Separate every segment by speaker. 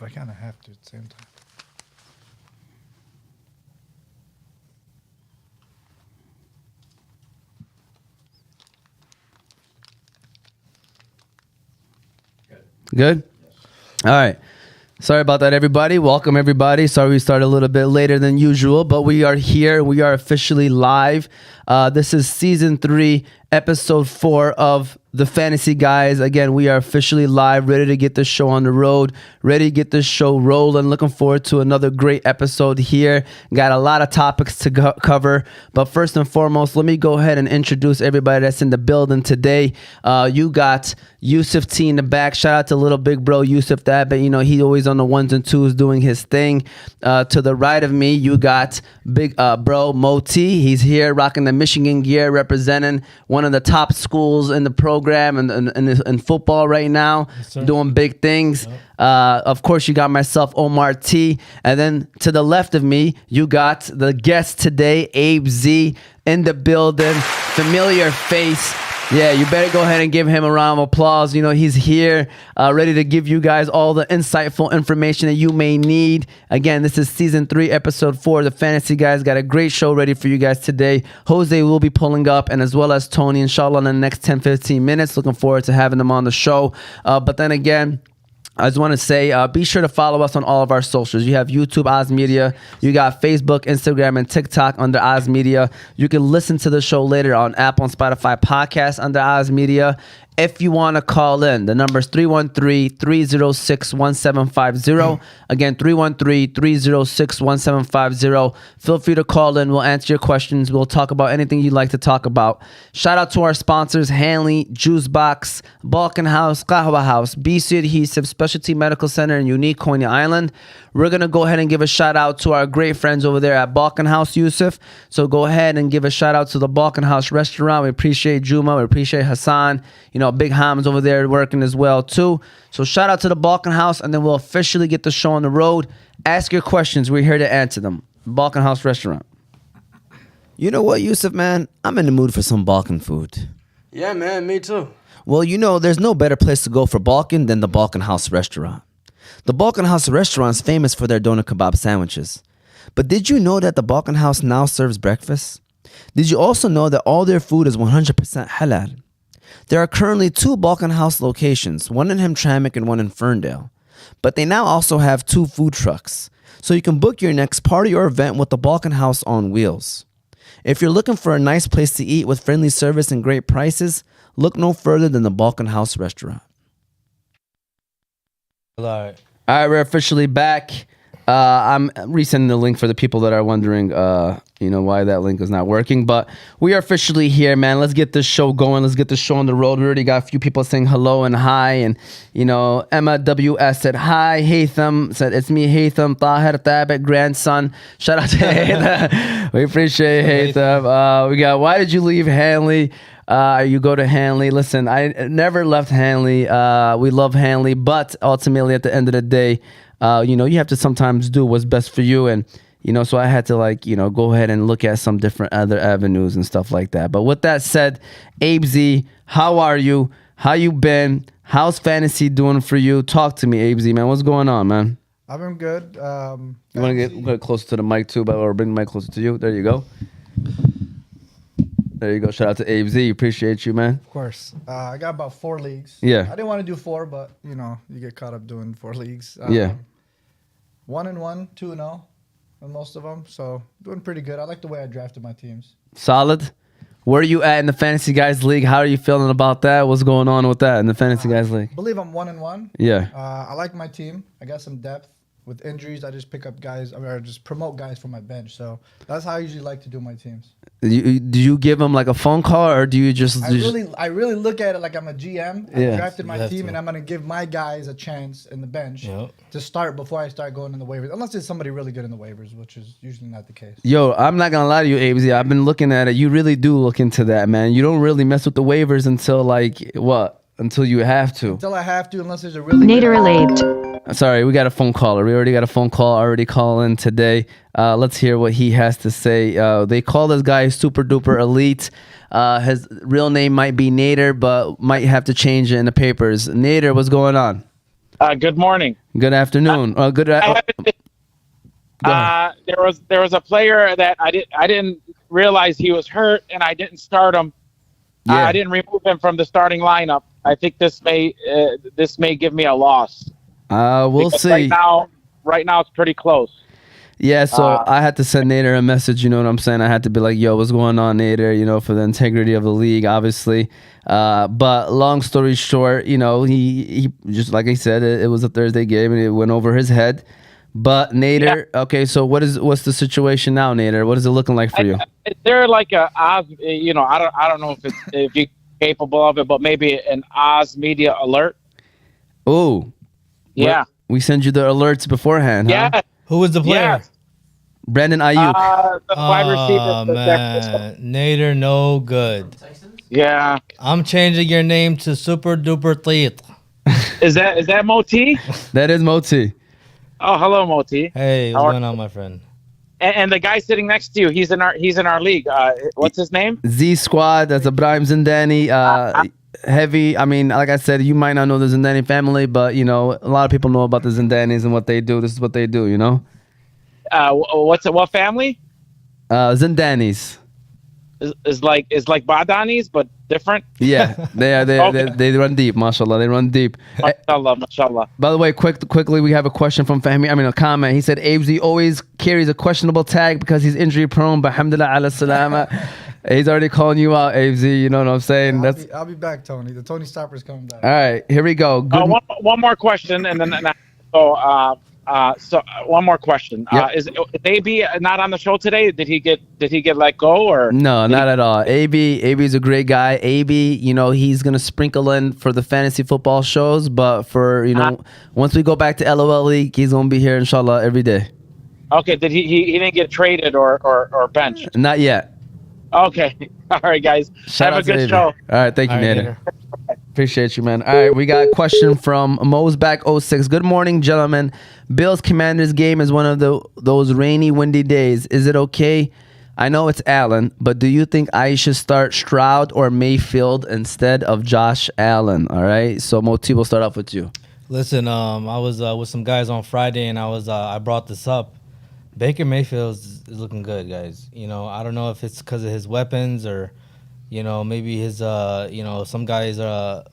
Speaker 1: but I kind of have to at the same time.
Speaker 2: Good? All right. Sorry about that, everybody. Welcome, everybody. Sorry we started a little bit later than usual, but we are here. We are officially live. This is season 3, episode 4 of the Fantasy Guys. Again, we are officially live, ready to get this show on the road, ready to get this show rolling. Looking forward to another great episode here. Got a lot of topics to cover, but first and foremost, let me go ahead and introduce everybody that's in the building today. You got Yusuf T in the back. Shout out to little big bro Yusuf that, but you know, he always on the ones and twos doing his thing. To the right of me, you got big bro Mo T. He's here rocking the Michigan gear, representing one of the top schools in the program and football right now, doing big things. Yep. Of course, you got myself, Omar T. And then to the left of me, you got the guest today, Abe Z, in the building. Familiar face. Yeah, you better go ahead and give him a round of applause. You know, he's here, ready to give you guys all the insightful information that you may need. Again, this is season 3, episode 4. The Fantasy Guys got a great show ready for you guys today. Jose will be pulling up, and as well as Tony, inshallah, in the next 10-15 minutes. Looking forward to having them on the show. But then again, I just want to say, be sure to follow us on all of our socials. You have YouTube, Oz Media. You got Facebook, Instagram, and TikTok under Oz Media. You can listen to the show later on Apple and Spotify podcasts under Oz Media. If you want to call in, the number is 313-306-1750. Again, 313-306-1750. Feel free to call in. We'll answer your questions. We'll talk about anything you'd like to talk about. Shout out to our sponsors, Hanley, Juice Box, Balkan House, Qahwah House, BC Adhesives, Specialty Medical Center, and Unique Coney Island. We're going to go ahead and give a shout out to our great friends over there at Balkan House, Yusuf. So go ahead and give a shout out to the Balkan House restaurant. We appreciate Juma. We appreciate Hassan. You know, Big Ham's over there working as well, too. So shout out to the Balkan House, and then we'll officially get the show on the road. Ask your questions. We're here to answer them. Balkan House restaurant.
Speaker 3: You know what, Yusuf, man? I'm in the mood for some Balkan food.
Speaker 4: Yeah, man, me too.
Speaker 3: Well, you know, there's no better place to go for Balkan than the Balkan House restaurant. The Balkan House restaurant is famous for their doner kebab sandwiches. But did you know that the Balkan House now serves breakfast? Did you also know that all their food is 100% halal? There are currently 2 Balkan House locations, one in Hamtramck and one in Ferndale. But they now also have 2 food trucks, so you can book your next party or event with the Balkan House on wheels. If you're looking for a nice place to eat with friendly service and great prices, look no further than the Balkan House restaurant.
Speaker 2: All right, we're officially back. I'm resending the link for the people that are wondering, why that link is not working. But we are officially here, man. Let's get this show going. Let's get this show on the road. We already got a few people saying hello and hi. And, Emma WS said hi. Haytham said, it's me, Haytham. Tahir Thabit, grandson. Shout out to Haytham. We appreciate Haytham. We got, why did you leave Hanley? You go to Hanley. Listen, I never left Hanley. We love Hanley. But ultimately, at the end of the day, you have to sometimes do what's best for you. And, so I had to go ahead and look at some different other avenues and stuff like that. But with that said, Abe Z, how are you? How you been? How's fantasy doing for you? Talk to me, Abe Z, man. What's going on, man?
Speaker 1: I've been good.
Speaker 2: You want to get closer to the mic too, or bring the mic closer to you? There you go. There you go. Shout out to Abe Z. Appreciate you, man.
Speaker 1: Of course. I got about 4 leagues.
Speaker 2: Yeah.
Speaker 1: I didn't want to do 4, but, you get caught up doing 4 leagues.
Speaker 2: Yeah.
Speaker 1: 1-1, 2-0 in most of them. So, doing pretty good. I like the way I drafted my teams.
Speaker 2: Solid. Where are you at in the Fantasy Guys League? How are you feeling about that? What's going on with that in the Fantasy Guys League?
Speaker 1: I believe I'm 1-1.
Speaker 2: Yeah.
Speaker 1: I like my team. I got some depth. With injuries, I just pick up guys, or just promote guys from my bench. So that's how I usually like to do my teams.
Speaker 2: Do you give them like a phone call, or do you just?
Speaker 1: I really look at it like I'm a GM. I drafted my team, and I'm gonna give my guys a chance in the bench to start before I start going in the waivers. Unless there's somebody really good in the waivers, which is usually not the case.
Speaker 2: Yo, I'm not gonna lie to you, ABZ. I've been looking at it. You really do look into that, man. You don't really mess with the waivers until Until you have to.
Speaker 1: Until I have to, unless there's a really
Speaker 5: Nader elite.
Speaker 2: Sorry, we got a phone caller. We already got a phone call already calling today. Let's hear what he has to say. They call this guy super duper elite. His real name might be Nader, but might have to change it in the papers. Nader, what's going on?
Speaker 4: Good morning.
Speaker 2: Good afternoon. Good.
Speaker 4: There was a player that I didn't realize he was hurt, and I didn't start him.
Speaker 2: Yeah.
Speaker 4: I didn't remove him from the starting lineup. I think this may give me a loss.
Speaker 2: We'll
Speaker 4: Because
Speaker 2: see.
Speaker 4: Right now it's pretty close.
Speaker 2: Yeah, so I had to send Nader a message, you know what I'm saying? I had to be like, yo, what's going on, Nader, you know, for the integrity of the league, obviously. But long story short, you know, he just like I said, it was a Thursday game and it went over his head. But Nader, okay, so what's the situation now, Nader? What is it looking like for you?
Speaker 4: Is there like a Oz, you know, I don't know if you're capable of it, but maybe an Oz media alert?
Speaker 2: Oh.
Speaker 4: Yeah.
Speaker 2: We send you the alerts beforehand, huh?
Speaker 4: Yeah.
Speaker 5: Who was the player?
Speaker 4: Yeah.
Speaker 2: Brandon Ayuk.
Speaker 4: The wide receiver.
Speaker 5: Man. Nader, no good.
Speaker 4: Yeah.
Speaker 5: I'm changing your name to Super Duper Theet.
Speaker 4: Is that Moti?
Speaker 2: That is Moti.
Speaker 4: Oh, hello, Moti.
Speaker 5: Hey, what's going on, my friend?
Speaker 4: And the guy sitting next to you, he's in our league. What's his name?
Speaker 2: Z Squad. That's Abraham Zindani. Heavy. I mean, like I said, you might not know the Zindani family, but you know, a lot of people know about the Zindanis and what they do. This is what they do, you know.
Speaker 4: What family?
Speaker 2: Zindanis.
Speaker 4: Is like Badanis, but different.
Speaker 2: Yeah, they run deep. Mashallah, they run deep.
Speaker 4: Mashallah.
Speaker 2: By the way, quickly, we have a question from Fahmi. I mean, a comment. He said, Abesy always carries a questionable tag because he's injury prone. But alhamdulillah ala salama. He's already calling you out, Abesy. You know what I'm saying?
Speaker 1: I'll be back, Tony. The Tony Stopper's coming back.
Speaker 2: All right, here we go.
Speaker 4: One more question, and then so one more question.
Speaker 2: Yep.
Speaker 4: Is AB not on the show today? Did he get let go or?
Speaker 2: No, not at all. AB's a great guy. AB, you know, he's gonna sprinkle in for the fantasy football shows, but for once we go back to LOL League, he's gonna be here inshallah every day.
Speaker 4: Okay. Did he didn't get traded or benched?
Speaker 2: Not yet.
Speaker 4: Okay. All right, guys.
Speaker 2: Shout
Speaker 4: Have
Speaker 2: out
Speaker 4: a
Speaker 2: to
Speaker 4: good
Speaker 2: AB.
Speaker 4: show.
Speaker 2: All right, thank you,
Speaker 5: All right,
Speaker 2: Nader. Appreciate you, man. All right, we got a question from Mosback06. Good morning, gentlemen. Bills Commanders game is one of those rainy, windy days. Is it okay? I know it's Allen, but do you think I should start Stroud or Mayfield instead of Josh Allen? All right, so Moti, we'll start off with you.
Speaker 5: Listen, I was with some guys on Friday, and I brought this up. Baker Mayfield is looking good, guys. You know, I don't know if it's because of his weapons or, you know, maybe his, some guys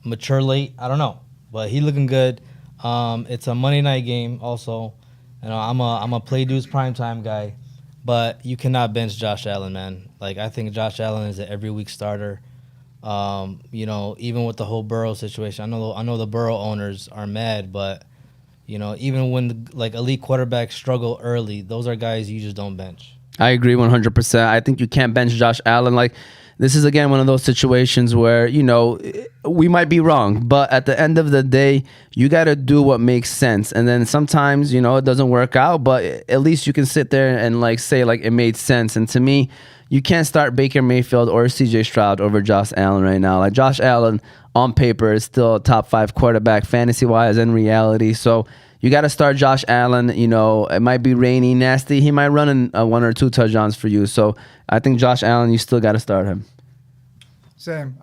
Speaker 5: mature late. I don't know, but he looking good. It's a Monday night game also. You know, I'm a play dudes primetime guy, but you cannot bench Josh Allen, man. Like, I think Josh Allen is an every week starter. You know, even with the whole Burrow situation, I know the Burrow owners are mad, but you know, even when elite quarterbacks struggle early, those are guys you just don't bench.
Speaker 2: I agree 100%. I think you can't bench Josh Allen. Like, this is, again, one of those situations where, you know, we might be wrong, but at the end of the day, you got to do what makes sense. And then sometimes, you know, it doesn't work out, but at least you can sit there and, like, say, like, it made sense. And to me, you can't start Baker Mayfield or CJ Stroud over Josh Allen right now. Like, Josh Allen, on paper, is still a top 5 quarterback fantasy-wise and reality. So you got to start Josh Allen. You know, it might be rainy, nasty. He might run in 1 or 2 touchdowns for you. So I think Josh Allen, you still got to start him.
Speaker 1: Same.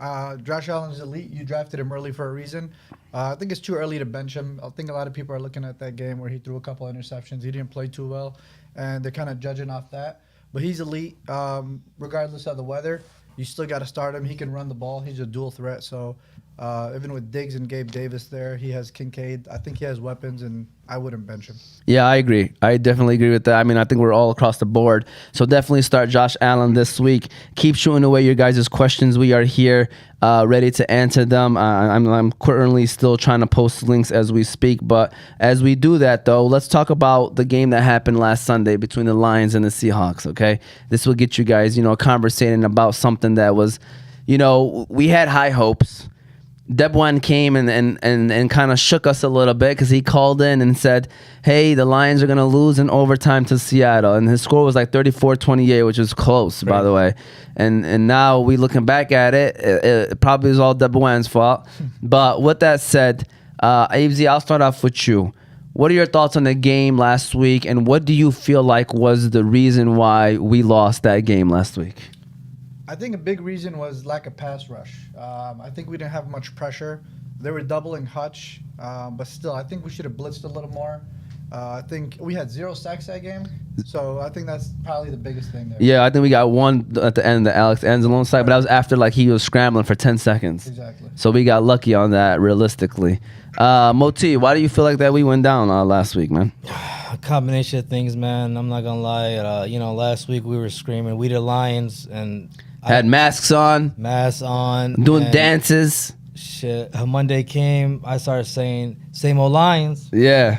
Speaker 1: Josh Allen is elite. You drafted him early for a reason. I think it's too early to bench him. I think a lot of people are looking at that game where he threw a couple interceptions. He didn't play too well, and they're kind of judging off that. But he's elite. Regardless of the weather, you still got to start him. He can run the ball. He's a dual threat. So even with Diggs and Gabe Davis there, he has Kincaid. I think he has weapons, and I wouldn't bench him.
Speaker 2: Yeah, I agree. I definitely agree with that. I mean, I think we're all across the board. So definitely start Josh Allen this week. Keep shooting away your guys' questions. We are here ready to answer them. I'm currently still trying to post links as we speak. But as we do that, though, let's talk about the game that happened last Sunday between the Lions and the Seahawks, okay? This will get you guys, you know, conversating about something that was, you know, we had high hopes. Debwan came and kind of shook us a little bit because he called in and said, hey, the Lions are going to lose in overtime to Seattle. And his score was like 34-28, which was close, by the way. And now we looking back at it, it probably was all Debwan's fault. But with that said, Avzi, I'll start off with you. What are your thoughts on the game last week, and what do you feel like was the reason why we lost that game last week?
Speaker 1: I think a big reason was lack of pass rush. I think we didn't have much pressure. They were doubling Hutch, but still, I think we should have blitzed a little more. I think we had 0 sacks that game, so I think that's probably the biggest thing there.
Speaker 2: Yeah, I think we got one at the end, the Alex Anzalone side, but that was after like he was scrambling for 10 seconds.
Speaker 1: Exactly.
Speaker 2: So we got lucky on that, realistically. Moti, why do you feel like that we went down last week, man?
Speaker 5: A combination of things, man. I'm not gonna lie. Last week we were screaming, "We the Lions," and
Speaker 2: Had masks on,
Speaker 5: masks on,
Speaker 2: doing
Speaker 5: and
Speaker 2: dances.
Speaker 5: Shit. Monday came, I started saying, "Same old Lions,"
Speaker 2: Yeah.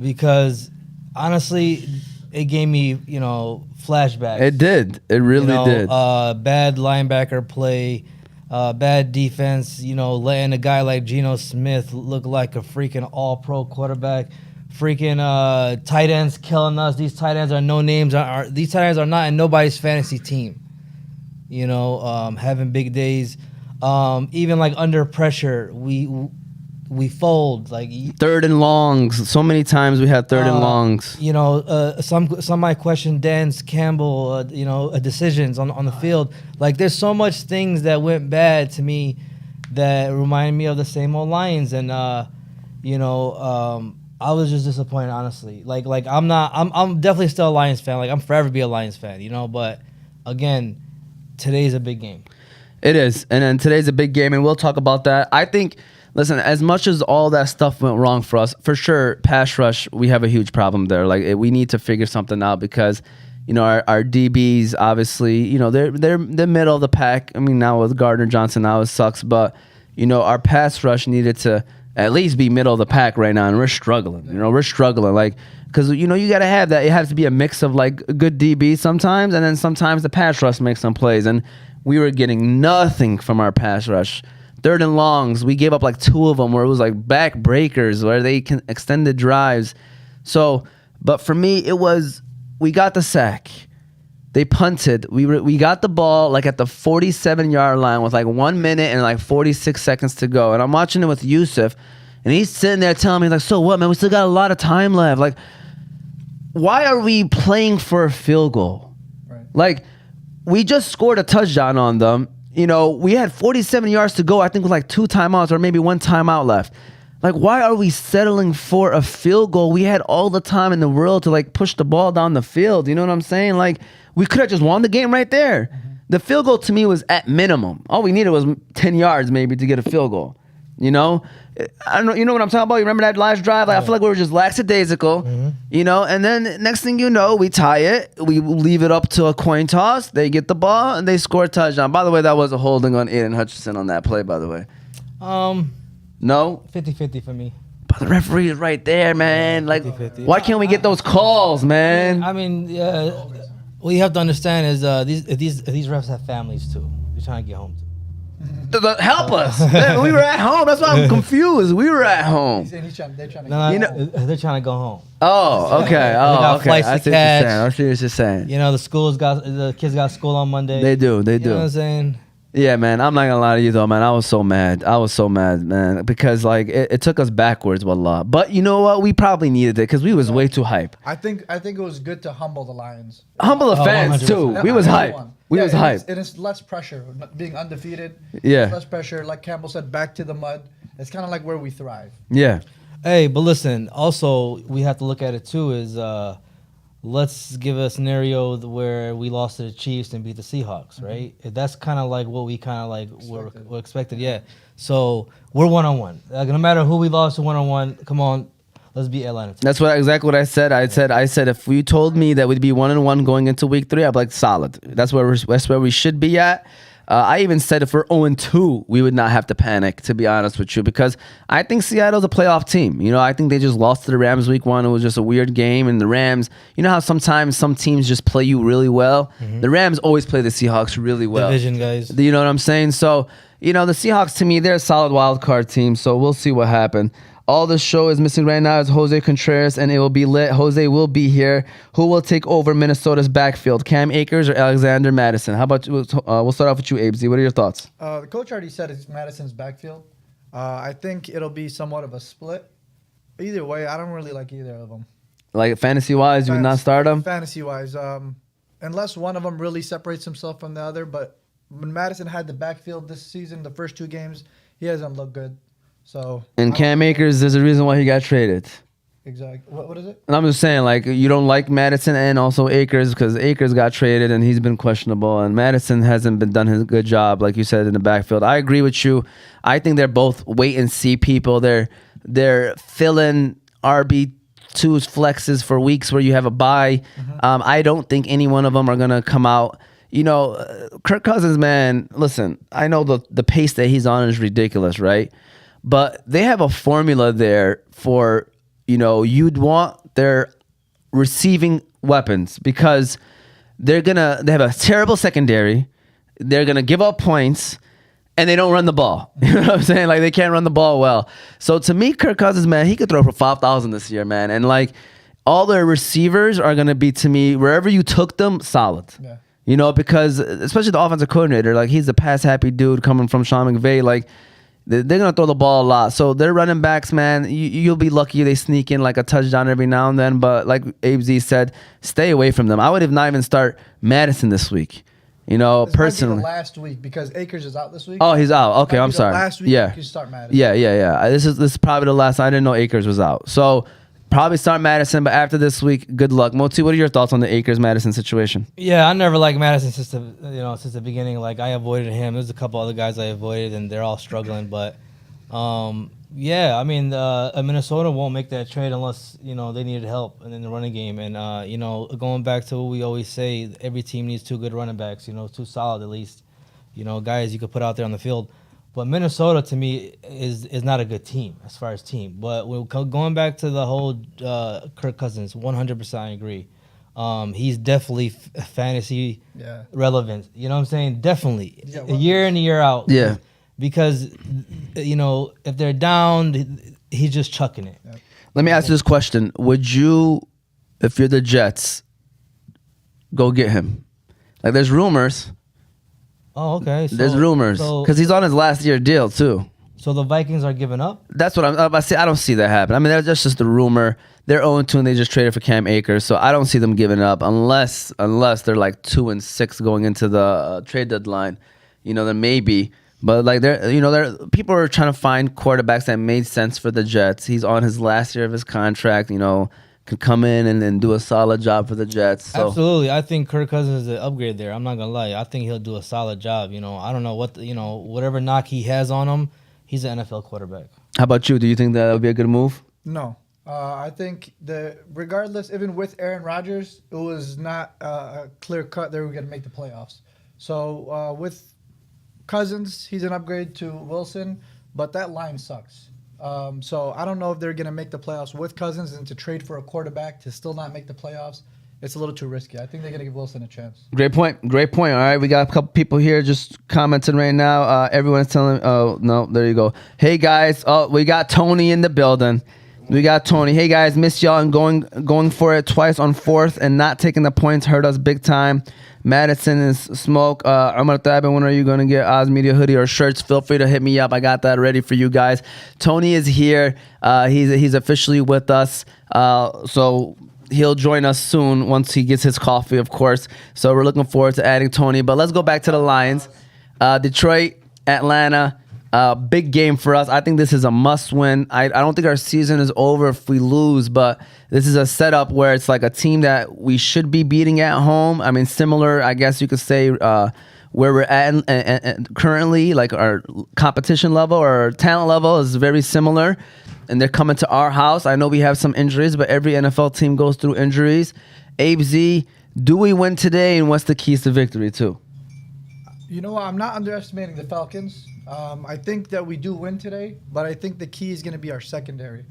Speaker 5: because honestly, it gave me, flashbacks.
Speaker 2: It did. It really did.
Speaker 5: Bad linebacker play, bad defense. Letting a guy like Geno Smith look like a freaking All-Pro quarterback. Freaking tight ends killing us. These tight ends are no names. These tight ends are not in nobody's fantasy team. Having big days. Even like under pressure, we fold. Like
Speaker 2: Third and longs. So many times we had third and longs.
Speaker 5: Some might question Dan's Campbell, decisions on the field. Like there's so much things that went bad to me that remind me of the same old Lions, and I was just disappointed, honestly. Like I'm definitely still a Lions fan. Like I'm forever be a Lions fan, But again, today's a big game.
Speaker 2: It is, and then today's a big game, and we'll talk about that. I think, listen, as much as all that stuff went wrong for us, for sure, pass rush, we have a huge problem there. Like we need to figure something out because, our DBs obviously, they're middle of the pack. I mean, now with Gardner Johnson, now it sucks, but our pass rush needed to at least be middle of the pack right now, and we're struggling. We're struggling, like, because you gotta have that. It has to be a mix of like a good DB sometimes, and then sometimes the pass rush makes some plays, and we were getting nothing from our pass rush. Third and longs, we gave up like 2 of them where it was like back breakers where they can extended drives. So, but for me, it was we got the sack. They punted. We got the ball like at the 47-yard line with like 1 minute and like 46 seconds to go. And I'm watching it with Yusuf, and he's sitting there telling me like, "So what, man? We still got a lot of time left. Like, why are we playing for a field goal?
Speaker 1: Right.
Speaker 2: Like, we just scored a touchdown on them. We had 47 yards to go, I think with like 2 timeouts or maybe 1 timeout left. Like, why are we settling for a field goal? We had all the time in the world to like push the ball down the field. You know what I'm saying? Like, we could have just won the game right there. Mm-hmm. The field goal to me was at minimum. All we needed was 10 yards maybe to get a field goal. I don't know. You know what I'm talking about? You remember that last drive? Like, I feel like we were just lackadaisical, and then next thing you know, we tie it. We leave it up to a coin toss. They get the ball, and they score a touchdown. By the way, that was a holding on Aiden Hutchinson on that play, by the way. No?
Speaker 5: 50-50 for me.
Speaker 2: But the referee is right there, man. Like,
Speaker 5: 50-50.
Speaker 2: why can't we get those calls, man?
Speaker 5: I mean, what you have to understand is these refs have families, too. They're trying to get home, too.
Speaker 2: Help us. Man, we were at home. That's why I'm confused. We were at home.
Speaker 1: They're trying to
Speaker 5: They're trying to go home.
Speaker 2: Oh, okay.
Speaker 5: Flights to
Speaker 2: I see
Speaker 5: catch.
Speaker 2: I see what you're saying.
Speaker 5: The kids got school on Monday.
Speaker 2: They do.
Speaker 5: You know what I'm saying?
Speaker 2: Yeah, man. I'm not gonna lie to you though, man. I was so mad, man, because like it took us backwards, wallah. But you know what? We probably needed it because we was way too hype.
Speaker 1: I think it was good to humble the Lions.
Speaker 2: Humble the fans
Speaker 5: 100%.
Speaker 2: too. We was hype. We was hype.
Speaker 1: It's less pressure. Being undefeated.
Speaker 2: Yeah.
Speaker 1: Less pressure. Like Campbell said, back to the mud. It's kind of like where we thrive.
Speaker 2: Yeah.
Speaker 5: Hey, but listen. Also, we have to look at it too. Is let's give a scenario where we lost to the Chiefs and beat the Seahawks, right? That's kind of like what we kind of like were expected. Yeah. So we're 1-1. Like, no matter who we lost to 1-1, come on, let's beat Atlanta.
Speaker 2: That's exactly what I said. I said if you told me that we'd be 1-1 going into week 3, I'd be like solid. That's where we should be at. I even said if we're 0-2, we would not have to panic, to be honest with you, because I think Seattle's a playoff team. I think they just lost to the Rams week 1. It was just a weird game, and the Rams, you know how sometimes some teams just play you really well? Mm-hmm. The Rams always play the Seahawks really well.
Speaker 5: Division guys.
Speaker 2: You know what I'm saying? So, the Seahawks, to me, they're a solid wild card team, so we'll see what happens. All the show is missing right now is Jose Contreras, and it will be lit. Jose will be here. Who will take over Minnesota's backfield, Cam Akers or Alexander Madison? How about we'll start off with you, Abesy. What are your thoughts?
Speaker 1: The coach already said it's Madison's backfield. I think it'll be somewhat of a split. Either way, I don't really like either of them.
Speaker 2: Like fantasy-wise, you would not start them?
Speaker 1: Fantasy-wise, unless one of them really separates himself from the other. But when Madison had the backfield this season, the first 2 games, he hasn't looked good. So
Speaker 2: And Cam Akers, there's a reason why he got traded.
Speaker 1: exactly. What is it?
Speaker 2: And I'm just saying, like, you don't like Madison and also Akers because Akers got traded and he's been questionable, and Madison hasn't been done his good job, like you said, in the backfield. I agree with you. I think they're both wait and see people. They're filling RB2's flexes for weeks where you have a bye. I don't think any one of them are gonna come out. You know, Kirk Cousins, man. Listen, I know the pace that he's on is ridiculous, right? But they have a formula there for, you know, you'd want their receiving weapons because they have a terrible secondary. They're going to give up points and they don't run the ball. You know what I'm saying? Like, they can't run the ball well. So to me, Kirk Cousins, man, he could throw for 5,000 this year, man. And like, all their receivers are going to be, to me, wherever you took them, solid.
Speaker 1: Yeah.
Speaker 2: You know, because especially the offensive coordinator, like, he's a pass happy dude coming from Sean McVay. Like, they're going to throw the ball a lot. So their running backs, man, you'll be lucky they sneak in like a touchdown every now and then. But like Abe Z said, stay away from them. I would have not even start Madison this week. You know,
Speaker 1: This might be
Speaker 2: personally.
Speaker 1: the last week because Akers is out this week.
Speaker 2: Oh, he's out. Okay,
Speaker 1: Might
Speaker 2: I'm
Speaker 1: be the
Speaker 2: sorry.
Speaker 1: Last week
Speaker 2: Yeah.
Speaker 1: you can start Madison.
Speaker 2: Yeah. This is probably the last. I didn't know Akers was out. So probably start Madison, but after this week, good luck. Moti, what are your thoughts on the Akers-Madison situation?
Speaker 5: Yeah, I never liked Madison since the beginning. Like, I avoided him. There's a couple other guys I avoided, and they're all struggling. But yeah, I mean, Minnesota won't make that trade unless they needed help in the running game. And going back to what we always say, every team needs 2 good running backs. 2 solid at least. Guys you could put out there on the field. But Minnesota, to me, is not a good team as far as team. But going back to the whole Kirk Cousins, 100% I agree. He's definitely fantasy relevant. You know what I'm saying? Definitely.
Speaker 1: Yeah,
Speaker 5: Year in and year out.
Speaker 2: Yeah.
Speaker 5: Because, if they're down, he's just chucking it. Yeah.
Speaker 2: Let me ask you this question. Would you, if you're the Jets, go get him? Like, there's rumors.
Speaker 5: Oh, okay.
Speaker 2: There's rumors. Because he's on his last year deal, too.
Speaker 5: So the Vikings are giving up?
Speaker 2: That's what I'm about to say. I don't see that happen. I mean, that's just a rumor. They're 0-2 and they just traded for Cam Akers. So I don't see them giving up unless they're like 2-6 going into the trade deadline. Then maybe. But like people are trying to find quarterbacks that made sense for the Jets. He's on his last year of his contract. Can come in and do a solid job for the Jets. So.
Speaker 5: Absolutely, I think Kirk Cousins is an upgrade there. I'm not gonna lie. I think he'll do a solid job. I don't know what whatever knock he has on him, he's an NFL quarterback.
Speaker 2: How about you? Do you think that would be a good move?
Speaker 1: No. I think regardless, even with Aaron Rodgers, it was not a clear cut they were going to make the playoffs. So with Cousins, he's an upgrade to Wilson, but that line sucks. So I don't know if they're going to make the playoffs with Cousins, and to trade for a quarterback to still not make the playoffs, it's a little too risky. I think they're going to give Wilson a chance.
Speaker 2: Great point. All right, we got a couple people here just commenting right now. Everyone's telling. Oh no, there you go. Hey guys, we got Tony in the building. We got Tony. Hey guys, miss y'all and going for it twice on 4th and not taking the points hurt us big time. Madison is smoke. Omar Thabin, when are you going to get Oz Media hoodie or shirts? Feel free to hit me up. I got that ready for you guys. Tony is here. He's officially with us. So he'll join us soon once he gets his coffee, of course. So we're looking forward to adding Tony. But let's go back to the Lions. Detroit, Atlanta. Big game for us. I think this is a must win. I don't think our season is over if we lose, but this is a setup where it's like a team that we should be beating at home. I mean, similar, I guess you could say, where we're at and currently, like our competition level or our talent level is very similar. And they're coming to our house. I know we have some injuries, but every NFL team goes through injuries. Abe Z, do we win today, and what's the keys to victory too?
Speaker 1: I'm not underestimating the Falcons. I think that we do win today, but I think the key is going to be our secondary.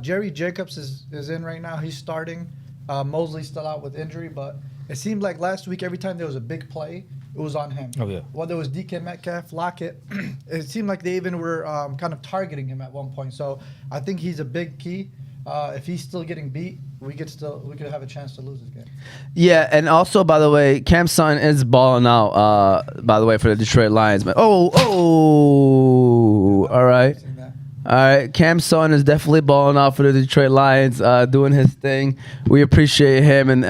Speaker 1: Jerry Jacobs is in right now. He's starting. Mosley's still out with injury, but it seemed like last week every time there was a big play, it was on him.
Speaker 5: Oh, yeah.
Speaker 1: Whether it was DK Metcalf, Lockett, it seemed like they even were kind of targeting him at one point. So I think he's a big key. If he's still getting beat, we could have a chance to lose this game.
Speaker 2: Yeah, and also, by the way, Cam Sutton is balling out, by the way, for the Detroit Lions. But all right. All right, Cam's son is definitely balling out for the Detroit Lions, doing his thing. We appreciate him and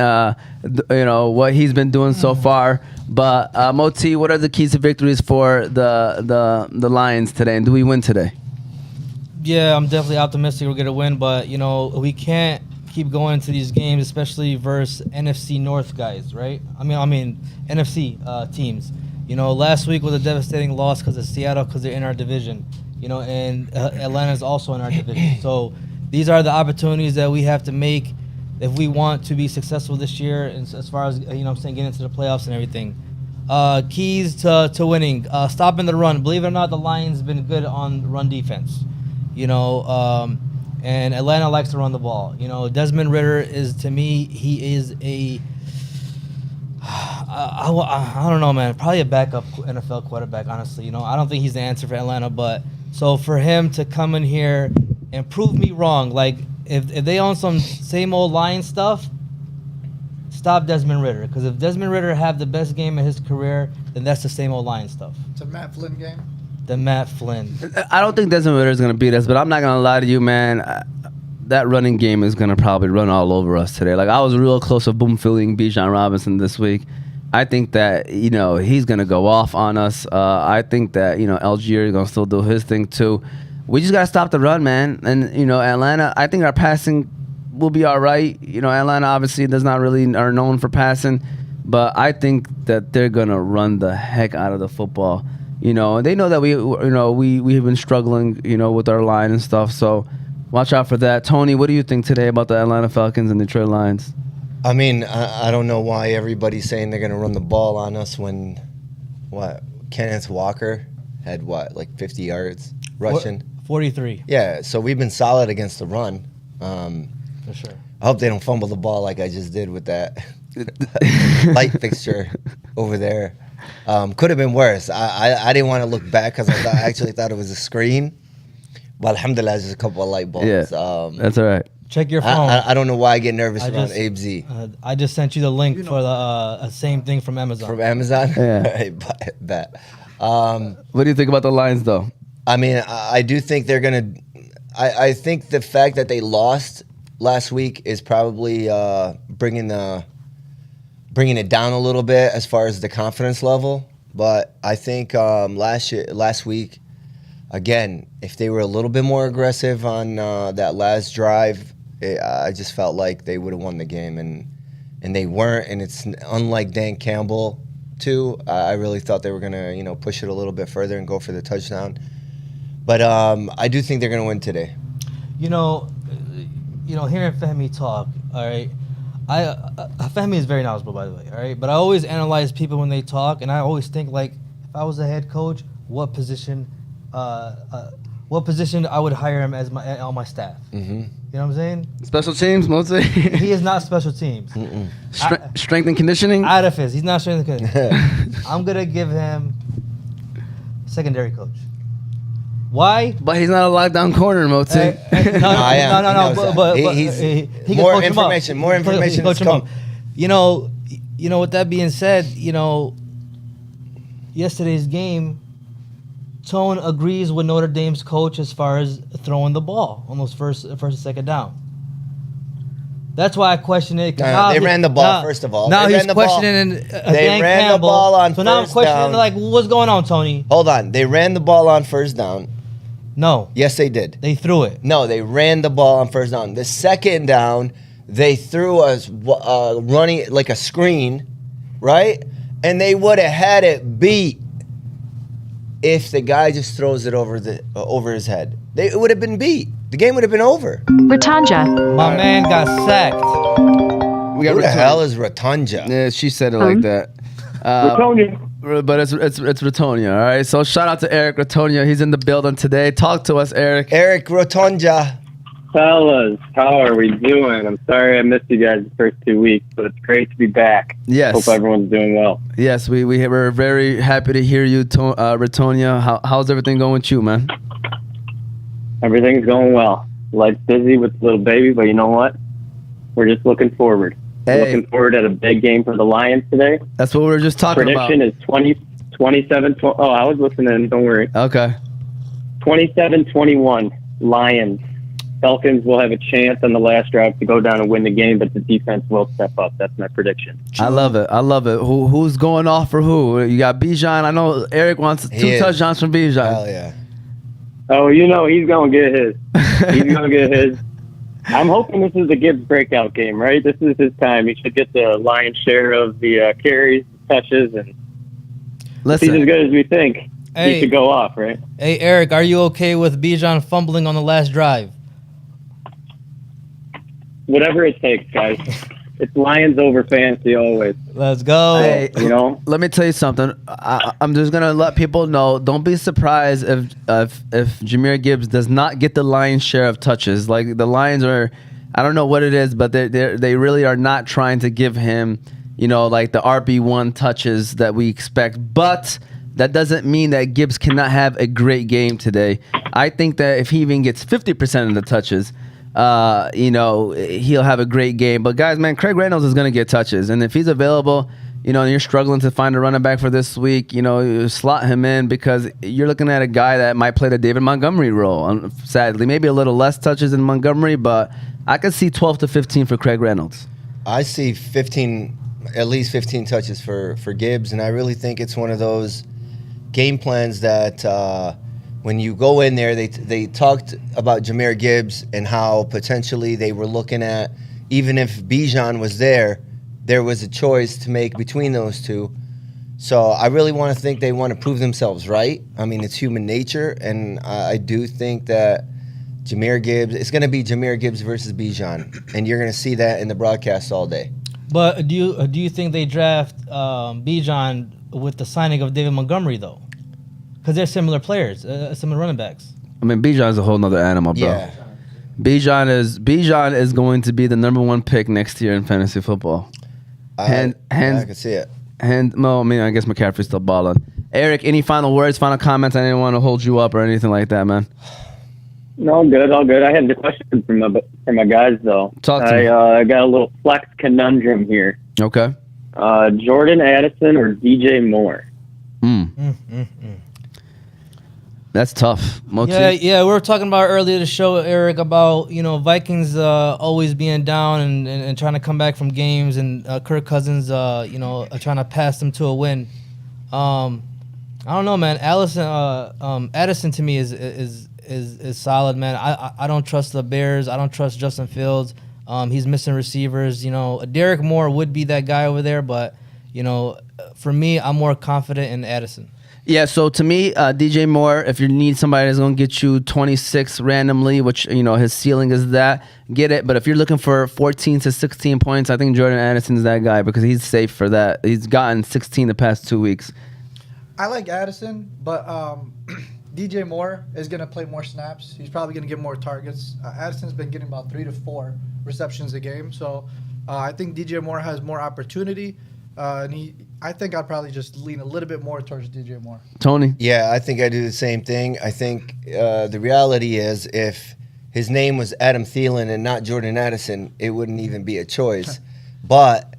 Speaker 2: what he's been doing so far. But Moti, what are the keys to victories for the Lions today, and do we win today?
Speaker 5: Yeah, I'm definitely optimistic we're gonna win, but we can't keep going into these games, especially versus NFC North guys, right? I mean NFC teams. Last week was a devastating loss because of Seattle, because they're in our division. And Atlanta's also in our division. So these are the opportunities that we have to make if we want to be successful this year, and as far as getting into the playoffs and everything. Keys to winning: stopping the run. Believe it or not, the Lions have been good on run defense. And Atlanta likes to run the ball. Desmond Ridder is, to me, he is I don't know, man. Probably a backup NFL quarterback, honestly. I don't think he's the answer for Atlanta, but so for him to come in here and prove me wrong, like if they own some same old Lion stuff, stop Desmond Ridder. Because if Desmond Ridder have the best game of his career, then that's the same old Lion stuff.
Speaker 1: It's a Matt Flynn game.
Speaker 5: The Matt Flynn.
Speaker 2: I don't think Desmond Ridder is going to beat us, but I'm not going to lie to you, man. That running game is going to probably run all over us today. Like, I was real close to boom filling Bijan Robinson this week. I think that, he's going to go off on us. I think that, Algier is going to still do his thing too. We just got to stop the run, man. And, Atlanta, I think our passing will be all right. Atlanta obviously does not really are known for passing, but I think that they're going to run the heck out of the football. They know that we've been struggling, with our line and stuff. So watch out for that. Tony, what do you think today about the Atlanta Falcons and Detroit Lions?
Speaker 6: I mean, I don't know why everybody's saying they're going to run the ball on us when, Kenneth Walker had, like 50 yards rushing?
Speaker 5: 43.
Speaker 6: Yeah, so we've been solid against the run.
Speaker 5: For sure.
Speaker 6: I hope they don't fumble the ball like I just did with that light fixture over there. Could have been worse. I didn't want to look back because I actually thought it was a screen. But alhamdulillah, it's just a couple of light bulbs.
Speaker 2: Yeah, that's all right.
Speaker 5: Check your phone.
Speaker 6: I don't know why I get nervous around Abe Z.
Speaker 5: I just sent you the link for the same thing from Amazon.
Speaker 6: From Amazon?
Speaker 2: Yeah.
Speaker 6: Right, bet.
Speaker 2: What do you think about the Lions, though?
Speaker 6: I mean, I do think they're going to... I think the fact that they lost last week is probably bringing it down a little bit as far as the confidence level. But I think last week, again, if they were a little bit more aggressive on that last drive, I just felt like they would have won the game, and they weren't. And it's unlike Dan Campbell too. I really thought they were gonna push it a little bit further and go for the touchdown. But I do think they're gonna win today.
Speaker 5: Hearing Fehmi talk, all right. Fehmi is very knowledgeable, by the way, all right. But I always analyze people when they talk, and I always think, like, if I was a head coach, what position I would hire him as on my staff.
Speaker 6: Mm-hmm.
Speaker 5: You know what I'm saying?
Speaker 2: Special teams, mostly.
Speaker 5: He is not special teams.
Speaker 2: Strength and conditioning.
Speaker 5: Adhesives. He's not strength and conditioning. I'm gonna give him secondary coach. Why?
Speaker 2: But he's not a lockdown corner, Moti.
Speaker 5: No. But he can
Speaker 6: more
Speaker 5: coach him up.
Speaker 6: information. More information
Speaker 5: Coach
Speaker 6: has
Speaker 5: him
Speaker 6: come.
Speaker 5: up. With that being said, yesterday's game, Tone agrees with Notre Dame's coach as far as throwing the ball on those first and second down. That's why I question it.
Speaker 6: They ran the ball, first of all.
Speaker 5: Now
Speaker 6: They
Speaker 5: he's
Speaker 6: ran the ball.
Speaker 5: questioning
Speaker 6: They
Speaker 5: Dan
Speaker 6: ran the
Speaker 5: Campbell.
Speaker 6: ball on
Speaker 5: So now I'm
Speaker 6: first
Speaker 5: questioning,
Speaker 6: down.
Speaker 5: like, what's going on, Tony?
Speaker 6: Hold on. They ran the ball on first down.
Speaker 5: No.
Speaker 6: Yes, they did.
Speaker 5: They threw it.
Speaker 6: No, they ran the ball on first down. The second down, they threw us running like a screen, right? And they would have had it beat if the guy just throws it over his head. It would have been beat. The game would have been over.
Speaker 7: Rotanja.
Speaker 5: My man got sacked.
Speaker 2: We got
Speaker 6: Who the
Speaker 2: Rotanja.
Speaker 6: hell is Rotanja?
Speaker 2: Yeah, she said it like that. But it's Ratonia, all right? So shout out to Eric Ratonia. He's in the building today. Talk to us, Eric.
Speaker 6: Eric Rotanja.
Speaker 8: Fellas, how are we doing? I'm sorry I missed you guys the first 2 weeks, but it's great to be back.
Speaker 2: Yes.
Speaker 8: Hope everyone's doing well.
Speaker 2: Yes, we're very happy to hear you, Ratonia. How's everything going with you, man?
Speaker 8: Everything's going well. Life's busy with the little baby, but you know what? We're just looking forward.
Speaker 2: Hey.
Speaker 8: We're looking forward at a big game for the Lions today.
Speaker 2: That's what we were just talking
Speaker 8: Prediction is 27. Oh, I was listening. Don't worry.
Speaker 2: about. Okay.
Speaker 8: 27-21. Lions. Falcons will have a chance on the last drive to go down and win the game, but the defense will step up. That's my prediction.
Speaker 2: I love it. Who's going off for who? You got Bijan. I know Eric wants two touchdowns from Bijan.
Speaker 6: Hell yeah.
Speaker 8: Oh, you know he's going to get his. He's going to get his. I'm hoping this is the Gibbs breakout game, right? This is his time. He should get the lion's share of the carries, touches, and if he's as good as we think, he should go off, right?
Speaker 5: Hey, Eric, are you okay with Bijan fumbling on the last drive?
Speaker 8: Whatever it takes, guys. It's Lions over fantasy always.
Speaker 5: Let's go.
Speaker 2: Hey,
Speaker 8: You know?
Speaker 2: let me tell you something. I'm just gonna let people know. Don't be surprised if Jahmyr Gibbs does not get the lion's share of touches. Like the Lions are, I don't know what it is, but they really are not trying to give him, like the RB1 touches that we expect. But that doesn't mean that Gibbs cannot have a great game today. I think that if he even gets 50% of the touches, he'll have a great game. But guys, man, Craig Reynolds is going to get touches, and if he's available, and you're struggling to find a running back for this week, you slot him in, because you're looking at a guy that might play the David Montgomery role. Sadly, maybe a little less touches than Montgomery, but I could see 12 to 15 for Craig Reynolds.
Speaker 6: I see at least 15 touches for Gibbs, and I really think it's one of those game plans that when you go in there, they talked about Jahmyr Gibbs and how potentially they were looking at, even if Bijan was there was a choice to make between those two. So I really want to think they want to prove themselves right. I mean, it's human nature, and I do think that Jahmyr Gibbs, it's going to be Jahmyr Gibbs versus Bijan, and you're going to see that in the broadcast all day.
Speaker 5: But do you think they draft Bijan with the signing of David Montgomery, though? Because they're similar players, similar running backs.
Speaker 2: I mean, Bijan is a whole nother animal, bro.
Speaker 6: Yeah.
Speaker 2: Bijan is going to be the #1 pick next year in fantasy football.
Speaker 6: I can see it.
Speaker 2: I guess McCaffrey's still balling. Eric, any final words, final comments? I didn't want to hold you up or anything like that, man.
Speaker 8: No, all good. I have the question for my guys, though.
Speaker 2: Talk to me.
Speaker 8: I got a little flex conundrum here.
Speaker 2: Okay.
Speaker 8: Jordan Addison or DJ Moore?
Speaker 2: That's tough. Moti?
Speaker 5: Yeah, we were talking about earlier the show, Eric, about Vikings always being down and trying to come back from games, and Kirk Cousins trying to pass them to a win. I don't know, man. Addison to me is solid, man. I don't trust the Bears. I don't trust Justin Fields. He's missing receivers. Derek Moore would be that guy over there, but for me, I'm more confident in Addison.
Speaker 2: Yeah, so to me, DJ Moore, if you need somebody that's going to get you 26 randomly, which, his ceiling is that, get it. But if you're looking for 14 to 16 points, I think Jordan Addison's that guy because he's safe for that. He's gotten 16 the past 2 weeks.
Speaker 1: I like Addison, but DJ Moore is going to play more snaps. He's probably going to get more targets. Addison's been getting about 3 to 4 receptions a game. So I think DJ Moore has more opportunity. I think I'd probably just lean a little bit more towards DJ Moore.
Speaker 2: Tony?
Speaker 6: Yeah, I think I do the same thing. I think the reality is if his name was Adam Thielen and not Jordan Addison, it wouldn't even be a choice. But,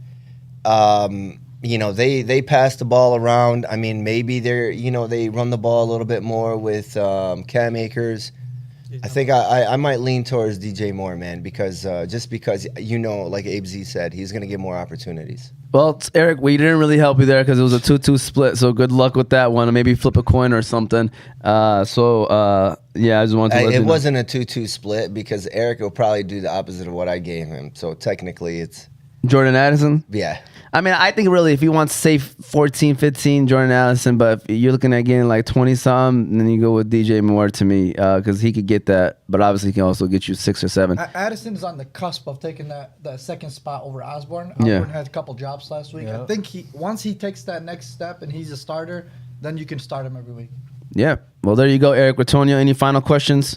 Speaker 6: they pass the ball around. I mean, maybe they run the ball a little bit more with Cam Akers. I think I might lean towards DJ Moore, man, because like Abe Z said, he's going to get more opportunities.
Speaker 2: Well, Eric, we didn't really help you there because it was a 2-2 split, so good luck with that one. Maybe flip a coin or something. I just wanted to let you know.
Speaker 6: Wasn't a 2-2 split because Eric will probably do the opposite of what I gave him. So technically it's...
Speaker 2: Jordan Addison?
Speaker 6: Yeah.
Speaker 2: I mean, I think really if you want safe 14, 15, Jordan Addison, but if you're looking at getting like 20-something, then you go with DJ Moore to me because he could get that, but obviously he can also get you 6 or 7.
Speaker 1: Addison's on the cusp of taking that second spot over Osborne.
Speaker 2: Yeah.
Speaker 1: Osborne had a couple drops last week.
Speaker 5: Yeah.
Speaker 1: I think once he takes that next step and he's a starter, then you can start him every week.
Speaker 2: Yeah. Well, there you go, Eric Ratonio. Any final questions?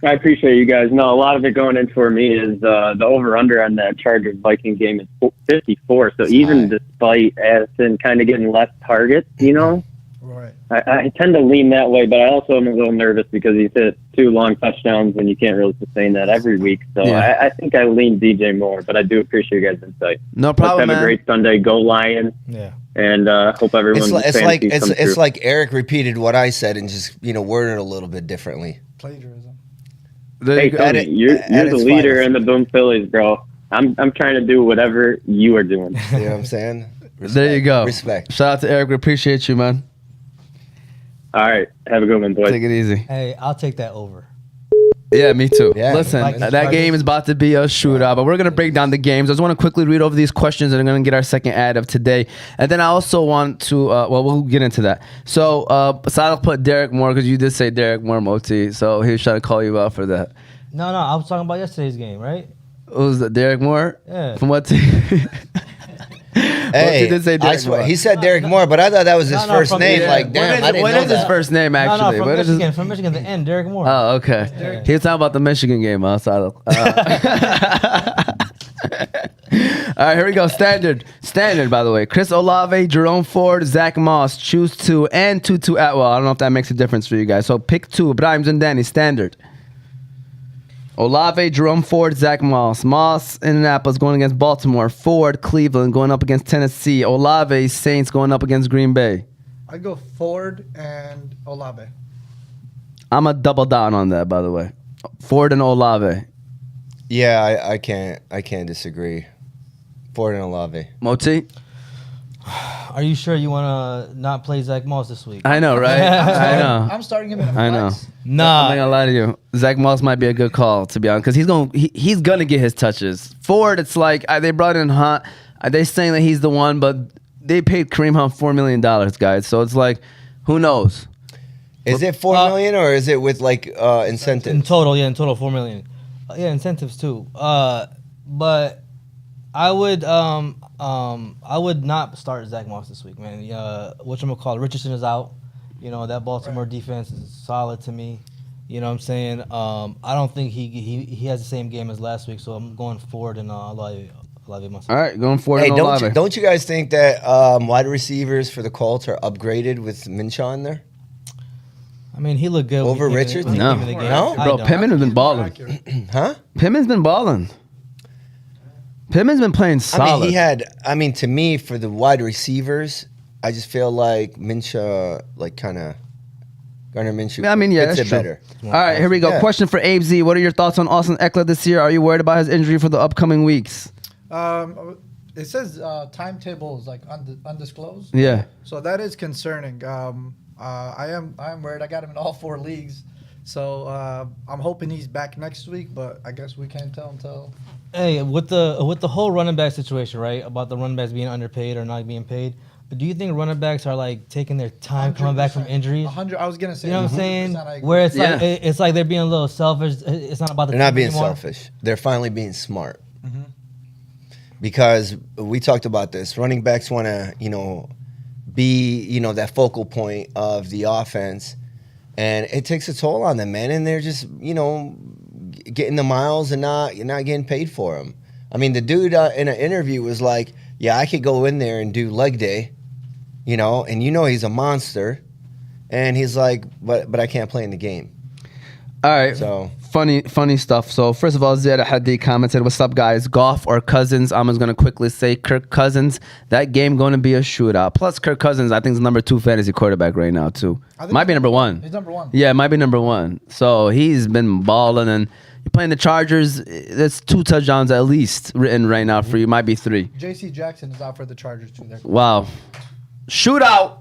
Speaker 8: I appreciate you guys. No, a lot of it going in for me is the over-under on that Chargers-Viking game is 54. So even despite Addison kind of getting less targets,
Speaker 1: Right.
Speaker 8: I tend to lean that way, but I also am a little nervous because he's hit 2 long touchdowns and you can't really sustain that every week. So
Speaker 2: Yeah.
Speaker 8: I think I lean DJ Moore, but I do appreciate you guys' insight.
Speaker 2: No problem,
Speaker 8: Let's have a great Sunday. Go Lions.
Speaker 5: Yeah.
Speaker 8: And hope everyone's
Speaker 6: It's
Speaker 8: fantasy comes
Speaker 6: it's
Speaker 8: through.
Speaker 6: like Eric repeated what I said and just worded it a little bit differently.
Speaker 1: Plagiarism.
Speaker 2: There
Speaker 8: Hey,
Speaker 2: you go.
Speaker 8: Coney, you're
Speaker 6: at
Speaker 8: the
Speaker 6: its
Speaker 8: leader
Speaker 6: finest.
Speaker 8: in the Boom Phillies, bro. I'm trying to do whatever you are doing.
Speaker 6: You know what I'm saying?
Speaker 2: There you go.
Speaker 6: Respect.
Speaker 2: Shout out to Eric. We appreciate you, man.
Speaker 8: All right, have a good one, boys.
Speaker 2: Take it easy.
Speaker 5: Hey, I'll take that over.
Speaker 2: Yeah, me too.
Speaker 6: Yeah.
Speaker 2: Listen,
Speaker 5: Like the
Speaker 2: that
Speaker 5: Chargers.
Speaker 2: game is about to be a shootout, but we're going to break down the games. I just want to quickly read over these questions and I'm going to get our second ad of today. And then I also want to, we'll get into that. So, Sadek put Derek Moore because you did say Derek Moore, Moti. So he was trying to call you out for that.
Speaker 5: No, I was talking about yesterday's game, right?
Speaker 2: What was that, Derek Moore?
Speaker 5: Yeah.
Speaker 2: From what team?
Speaker 6: Hey,
Speaker 2: Moti did say
Speaker 6: I
Speaker 2: Derek
Speaker 6: swear,
Speaker 2: Moore.
Speaker 6: he said Derek Moore, but I thought that was his
Speaker 5: No,
Speaker 6: first
Speaker 5: from-
Speaker 6: name.
Speaker 5: yeah.
Speaker 6: Like, damn, I didn't
Speaker 2: What
Speaker 6: know
Speaker 2: is his
Speaker 6: that.
Speaker 2: first name, actually?
Speaker 5: No,
Speaker 2: What is his-
Speaker 5: from Michigan, the end, Derek Moore.
Speaker 2: Oh, okay. He was talking about the Michigan game, huh, Sadek? All right, here we go. Standard, by the way. Chris Olave, Jerome Ford, Zach Moss. Choose two and Tutu Atwell. I don't know if that makes a difference for you guys. So pick two. Abraham Zindani, standard. Olave, Jerome Ford, Zach Moss. Moss, Indianapolis going against Baltimore. Ford, Cleveland going up against Tennessee. Olave, Saints going up against Green Bay.
Speaker 1: I go Ford and Olave.
Speaker 2: I'm a double down on that, by the way. Ford and Olave.
Speaker 6: Yeah, I can't disagree. Ford and Olave.
Speaker 2: Moti?
Speaker 5: Are you sure you want to not play Zach Moss this week?
Speaker 2: I know, right? I know.
Speaker 1: I'm starting him in a
Speaker 2: I know.
Speaker 1: flex.
Speaker 2: I'm not gonna lie to you. Zach Moss might be a good call, to be honest, because he's gonna get his touches. Ford, it's like they brought in Hunt. They saying that he's the one, but they paid Kareem Hunt $4 million, guys. So it's like, who knows?
Speaker 6: Is it $4 million or is it with like incentives?
Speaker 5: In total, $4 million. Yeah, incentives too. But I would not start Zach Moss this week, man. Whatchamacallit, Richardson is out. You know, that Baltimore defense is solid to me. You know what I'm saying? I don't think he has the same game as last week, so I'm going forward and Olave myself.
Speaker 2: All right, going forward.
Speaker 6: Hey,
Speaker 2: and Olave.
Speaker 6: don't you guys think that wide receivers for the Colts are upgraded with Minshew in there?
Speaker 5: I mean, he looked good when
Speaker 6: Over
Speaker 5: he came in-
Speaker 6: Richards?
Speaker 5: when he
Speaker 2: No.
Speaker 5: came in the game.
Speaker 6: No?
Speaker 5: I
Speaker 2: Bro,
Speaker 5: don't.
Speaker 2: Pittman has been balling.
Speaker 6: Huh?
Speaker 2: Pittman's been balling. Pittman's been playing solid.
Speaker 6: I mean, to me, for the wide receivers, I just feel like Minshew, like Garner Minshew.
Speaker 2: I mean, yeah,
Speaker 6: fits
Speaker 2: that's
Speaker 6: it
Speaker 2: true.
Speaker 6: better.
Speaker 2: All right, here we go.
Speaker 6: Yeah.
Speaker 2: Question for Abe Z. What are your thoughts on Austin Eckler this year? Are you worried about his injury for the upcoming weeks?
Speaker 1: It says timetable is like undisclosed.
Speaker 2: Yeah.
Speaker 1: So that is concerning. I am worried. I got him in all 4 leagues. So I'm hoping he's back next week, but I guess we can't tell until.
Speaker 5: Hey, with the whole running back situation, right? About the running backs being underpaid or not being paid. Do you think running backs are like taking their time coming back from
Speaker 1: 100%.
Speaker 5: injuries?
Speaker 1: 100. I was gonna say.
Speaker 5: You know what I'm
Speaker 1: 100%
Speaker 5: saying?
Speaker 1: I agree.
Speaker 5: Where it's
Speaker 2: Yeah.
Speaker 5: like it's like they're being a little selfish. It's not about the
Speaker 6: They're not
Speaker 5: team
Speaker 6: being
Speaker 5: anymore.
Speaker 6: selfish. They're finally being smart. Because we talked about this. Running backs want to, be, that focal point of the offense. And it takes a toll on them, man. And they're just, getting the miles and you're not getting paid for them. I mean, the dude in an interview was like, yeah, I could go in there and do leg day, and he's a monster. And he's like, but I can't play in the game.
Speaker 2: All right.
Speaker 6: So
Speaker 2: funny stuff. So first of all, Ziyad Hadi commented, "What's up, guys? Goff or Cousins?" I'm just gonna quickly say Kirk Cousins. That game going to be a shootout. Plus, Kirk Cousins, I think, is number 2 fantasy quarterback right now too.
Speaker 1: I think
Speaker 2: Might be number 1.
Speaker 1: He's number 1.
Speaker 2: Yeah, it might be number 1. So he's been balling, and you're playing the Chargers. That's 2 touchdowns at least written right now for you. Might be 3.
Speaker 1: J.C. Jackson is out for the Chargers too. There.
Speaker 2: Wow, shootout.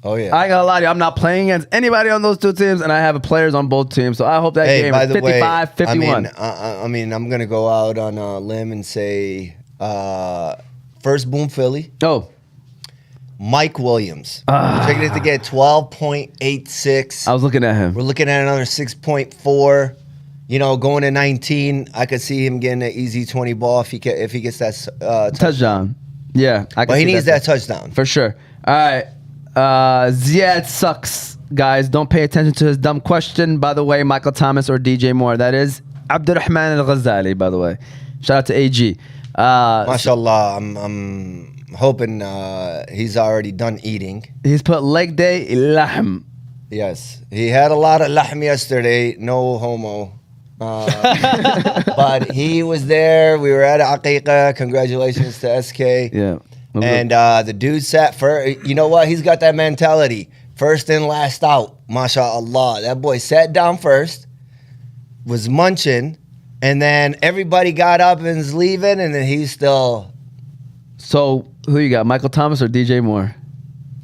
Speaker 6: oh yeah.
Speaker 2: I ain't gonna lie to you, I'm not playing against anybody on those 2 teams, and I have players on both teams. So I hope that game
Speaker 6: by
Speaker 2: is
Speaker 6: the way,
Speaker 2: 55-51.
Speaker 6: I mean, I'm gonna go out on a limb and say, first Boom Philly,
Speaker 2: Oh,
Speaker 6: Mike Williams. Taking it to get 12.86.
Speaker 2: I was looking at him.
Speaker 6: We're looking at another 6.4. Going to 19, I could see him getting an easy 20 ball if he gets that
Speaker 2: Touchdown. Yeah, I can
Speaker 6: But he
Speaker 2: see
Speaker 6: needs that touchdown.
Speaker 2: for sure. All right, Ziyad sucks, guys. Don't pay attention to his dumb question. By the way, Michael Thomas or DJ Moore. That is Abdurrahman Al Ghazali. By the way, shout out to AG.
Speaker 6: MashaAllah, I'm hoping he's already done eating.
Speaker 2: He's put leg day lahm.
Speaker 6: Yes, he had a lot of lahm yesterday. No homo. But he was there. We were at Aqiqah. Congratulations to SK.
Speaker 2: Yeah.
Speaker 6: And the dude sat first. You know what? He's got that mentality. First in, last out. MashaAllah. That boy sat down first. was munching, and then everybody got up and is leaving, and then he's still.
Speaker 2: So who you got, Michael Thomas or DJ Moore?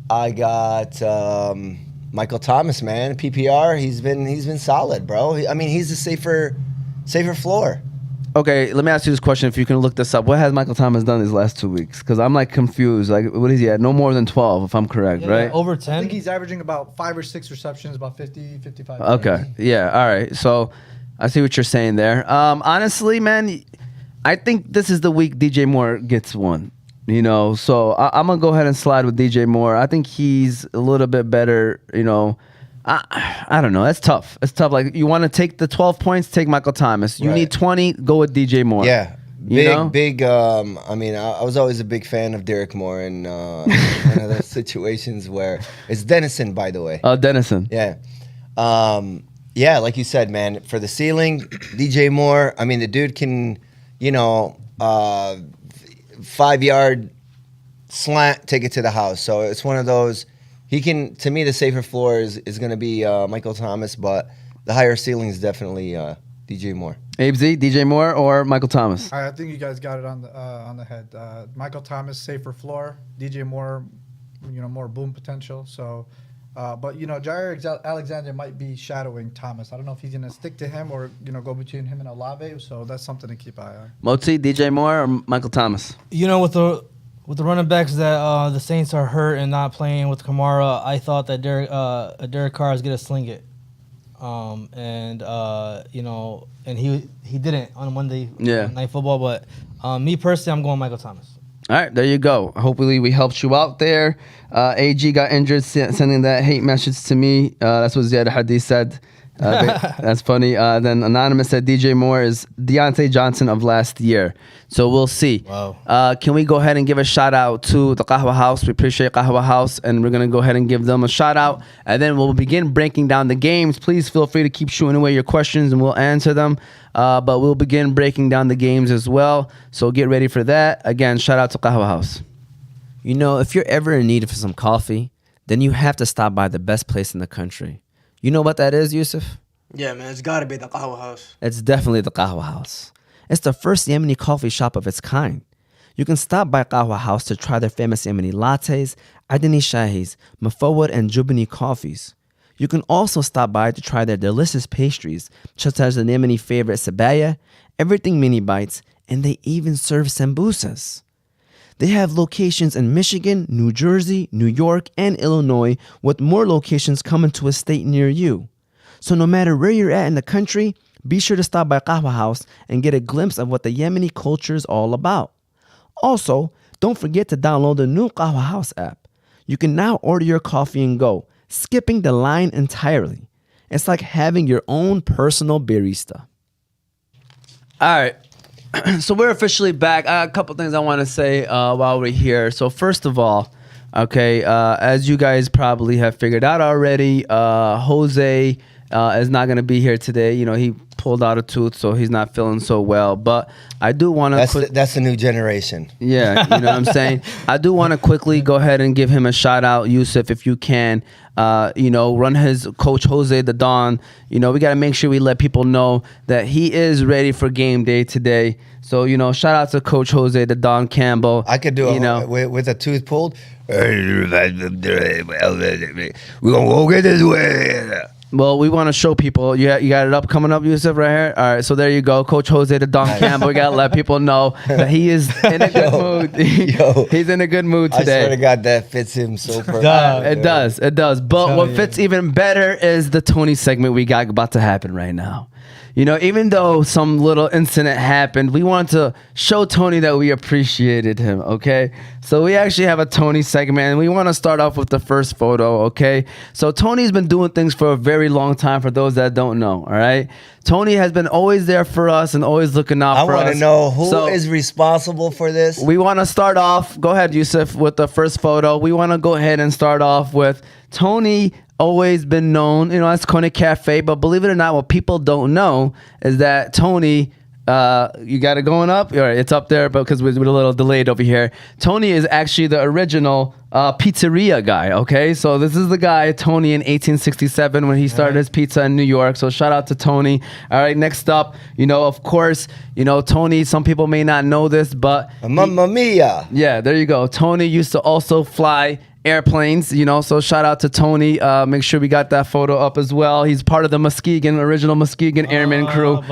Speaker 6: I got Michael Thomas, man. PPR. He's been solid, bro. I mean, he's a safer floor.
Speaker 2: Okay, let me ask you this question. If you can look this up, what has Michael Thomas done these last 2 weeks? Because I'm like confused. Like, what is he at? No more than 12, if I'm correct, right?
Speaker 5: Over
Speaker 1: I
Speaker 5: 10.
Speaker 1: think he's averaging about 5 or 6 receptions, about 50, 55.
Speaker 2: Okay, yeah, all right. So I see what you're saying there. Honestly, man, I think this is the week DJ Moore gets one. You know, so I'm gonna go ahead and slide with DJ Moore. I think he's a little bit better. You know, I don't know. That's tough. It's tough. Like, you want to take the 12 points, take Michael Thomas. You
Speaker 6: Right.
Speaker 2: need 20, go with DJ Moore.
Speaker 6: Yeah.
Speaker 2: You know?
Speaker 6: Big. I mean, I was always a big fan of Derek Moore, and one of those situations where it's Dennison, by the way.
Speaker 2: Dennison.
Speaker 6: Yeah. Yeah, like you said, man, for the ceiling, DJ Moore, I mean, the dude can, 5-yard slant, take it to the house. So it's one of those, he can, to me, the safer floor is going to be Michael Thomas, but the higher ceiling is definitely DJ Moore.
Speaker 2: Abe Z, DJ Moore or Michael Thomas?
Speaker 1: I think you guys got it on the head. Michael Thomas, safer floor. DJ Moore, more boom potential. So, but Jair Alexander might be shadowing Thomas. I don't know if he's gonna stick to him or go between him and Olave. So that's something to keep an eye on.
Speaker 2: Moti, DJ Moore or Michael Thomas?
Speaker 5: With the running backs that the Saints are hurt and not playing with Kamara, I thought that Derek Carr is gonna sling it. And he didn't on Monday Night Football. But me personally, I'm going Michael Thomas.
Speaker 2: All right, there you go. Hopefully we helped you out there. AG got injured, sending that hate message to me. That's what Z.3 said. That's funny. Then Anonymous said DJ Moore is Deontay Johnson of last year. So we'll see.
Speaker 5: Wow.
Speaker 2: Can we go ahead and give a shout out to the Qahwah House? We appreciate Qahwah House, and we're going to go ahead and give them a shout out. And then we'll begin breaking down the games. Please feel free to keep shooting away your questions, and we'll answer them. But we'll begin breaking down the games as well. So get ready for that. Again, shout out to Qahwah House.
Speaker 3: If you're ever in need of some coffee, then you have to stop by the best place in the country. You know what that is, Yusuf?
Speaker 7: Yeah, man, it's got to be the Qahwah House.
Speaker 3: It's definitely the Qahwah House. It's the first Yemeni coffee shop of its kind. You can stop by Qahwah House to try their famous Yemeni lattes, Adani shahis, mafawad, and jubani coffees. You can also stop by to try their delicious pastries, such as the Yemeni favorite sabaya, everything mini bites, and they even serve sambusas. They have locations in Michigan, New Jersey, New York, and Illinois, with more locations coming to a state near you. So no matter where you're at in the country, be sure to stop by Qahwah House and get a glimpse of what the Yemeni culture is all about. Also, don't forget to download the new Qahwah House app. You can now order your coffee and go, skipping the line entirely. It's like having your own personal barista.
Speaker 2: All right. So we're officially back. A couple things I want to say while we're here. So first of all, okay, as you guys probably have figured out already, Jose is not going to be here today. He pulled out a tooth, so he's not feeling so well. But I do want to...
Speaker 6: That's the new generation.
Speaker 2: Yeah, you know what I'm saying? I do want to quickly go ahead and give him a shout out, Yusuf, if you can. Run his coach Jose the Don. We got to make sure we let people know that he is ready for game day today. So, shout out to Coach Jose the Don Campbell.
Speaker 6: I could do it with a tooth pulled. We're going to go get this way.
Speaker 2: Well, we want to show people. You got it up coming up, Yusuf, right here. All right, so there you go, Coach Jose the Don Campbell. We gotta let people know that he is in a good mood. He's in a good mood today.
Speaker 6: I swear to God, that fits him so perfect.
Speaker 2: It does. But what fits even better is the Tony segment we got about to happen right now. Even though some little incident happened, we want to show Tony that we appreciated him, okay? So we actually have a Tony segment, and we want to start off with the first photo, okay? So Tony's been doing things for a very long time, for those that don't know, all right? Tony has been always there for us and always looking out for us.
Speaker 6: I want to know who is responsible for this.
Speaker 2: We want to start off, go ahead, Yusuf, with the first photo. We want to go ahead and start off with Tony. Always been known, as Coney Cafe, but believe it or not, what people don't know is that Tony You got it going up? All right, it's up there, but because we're a little delayed over here. Tony is actually the original pizzeria guy, okay? So this is the guy, Tony, in 1867 when he started his pizza in New York. So shout out to Tony. All right, next up, of course, Tony, some people may not know this, but...
Speaker 6: Mamma mia.
Speaker 2: Yeah, there you go. Tony used to also fly airplanes, so shout out to Tony. Make sure we got that photo up as well. He's part of the original Muskegon Airman crew.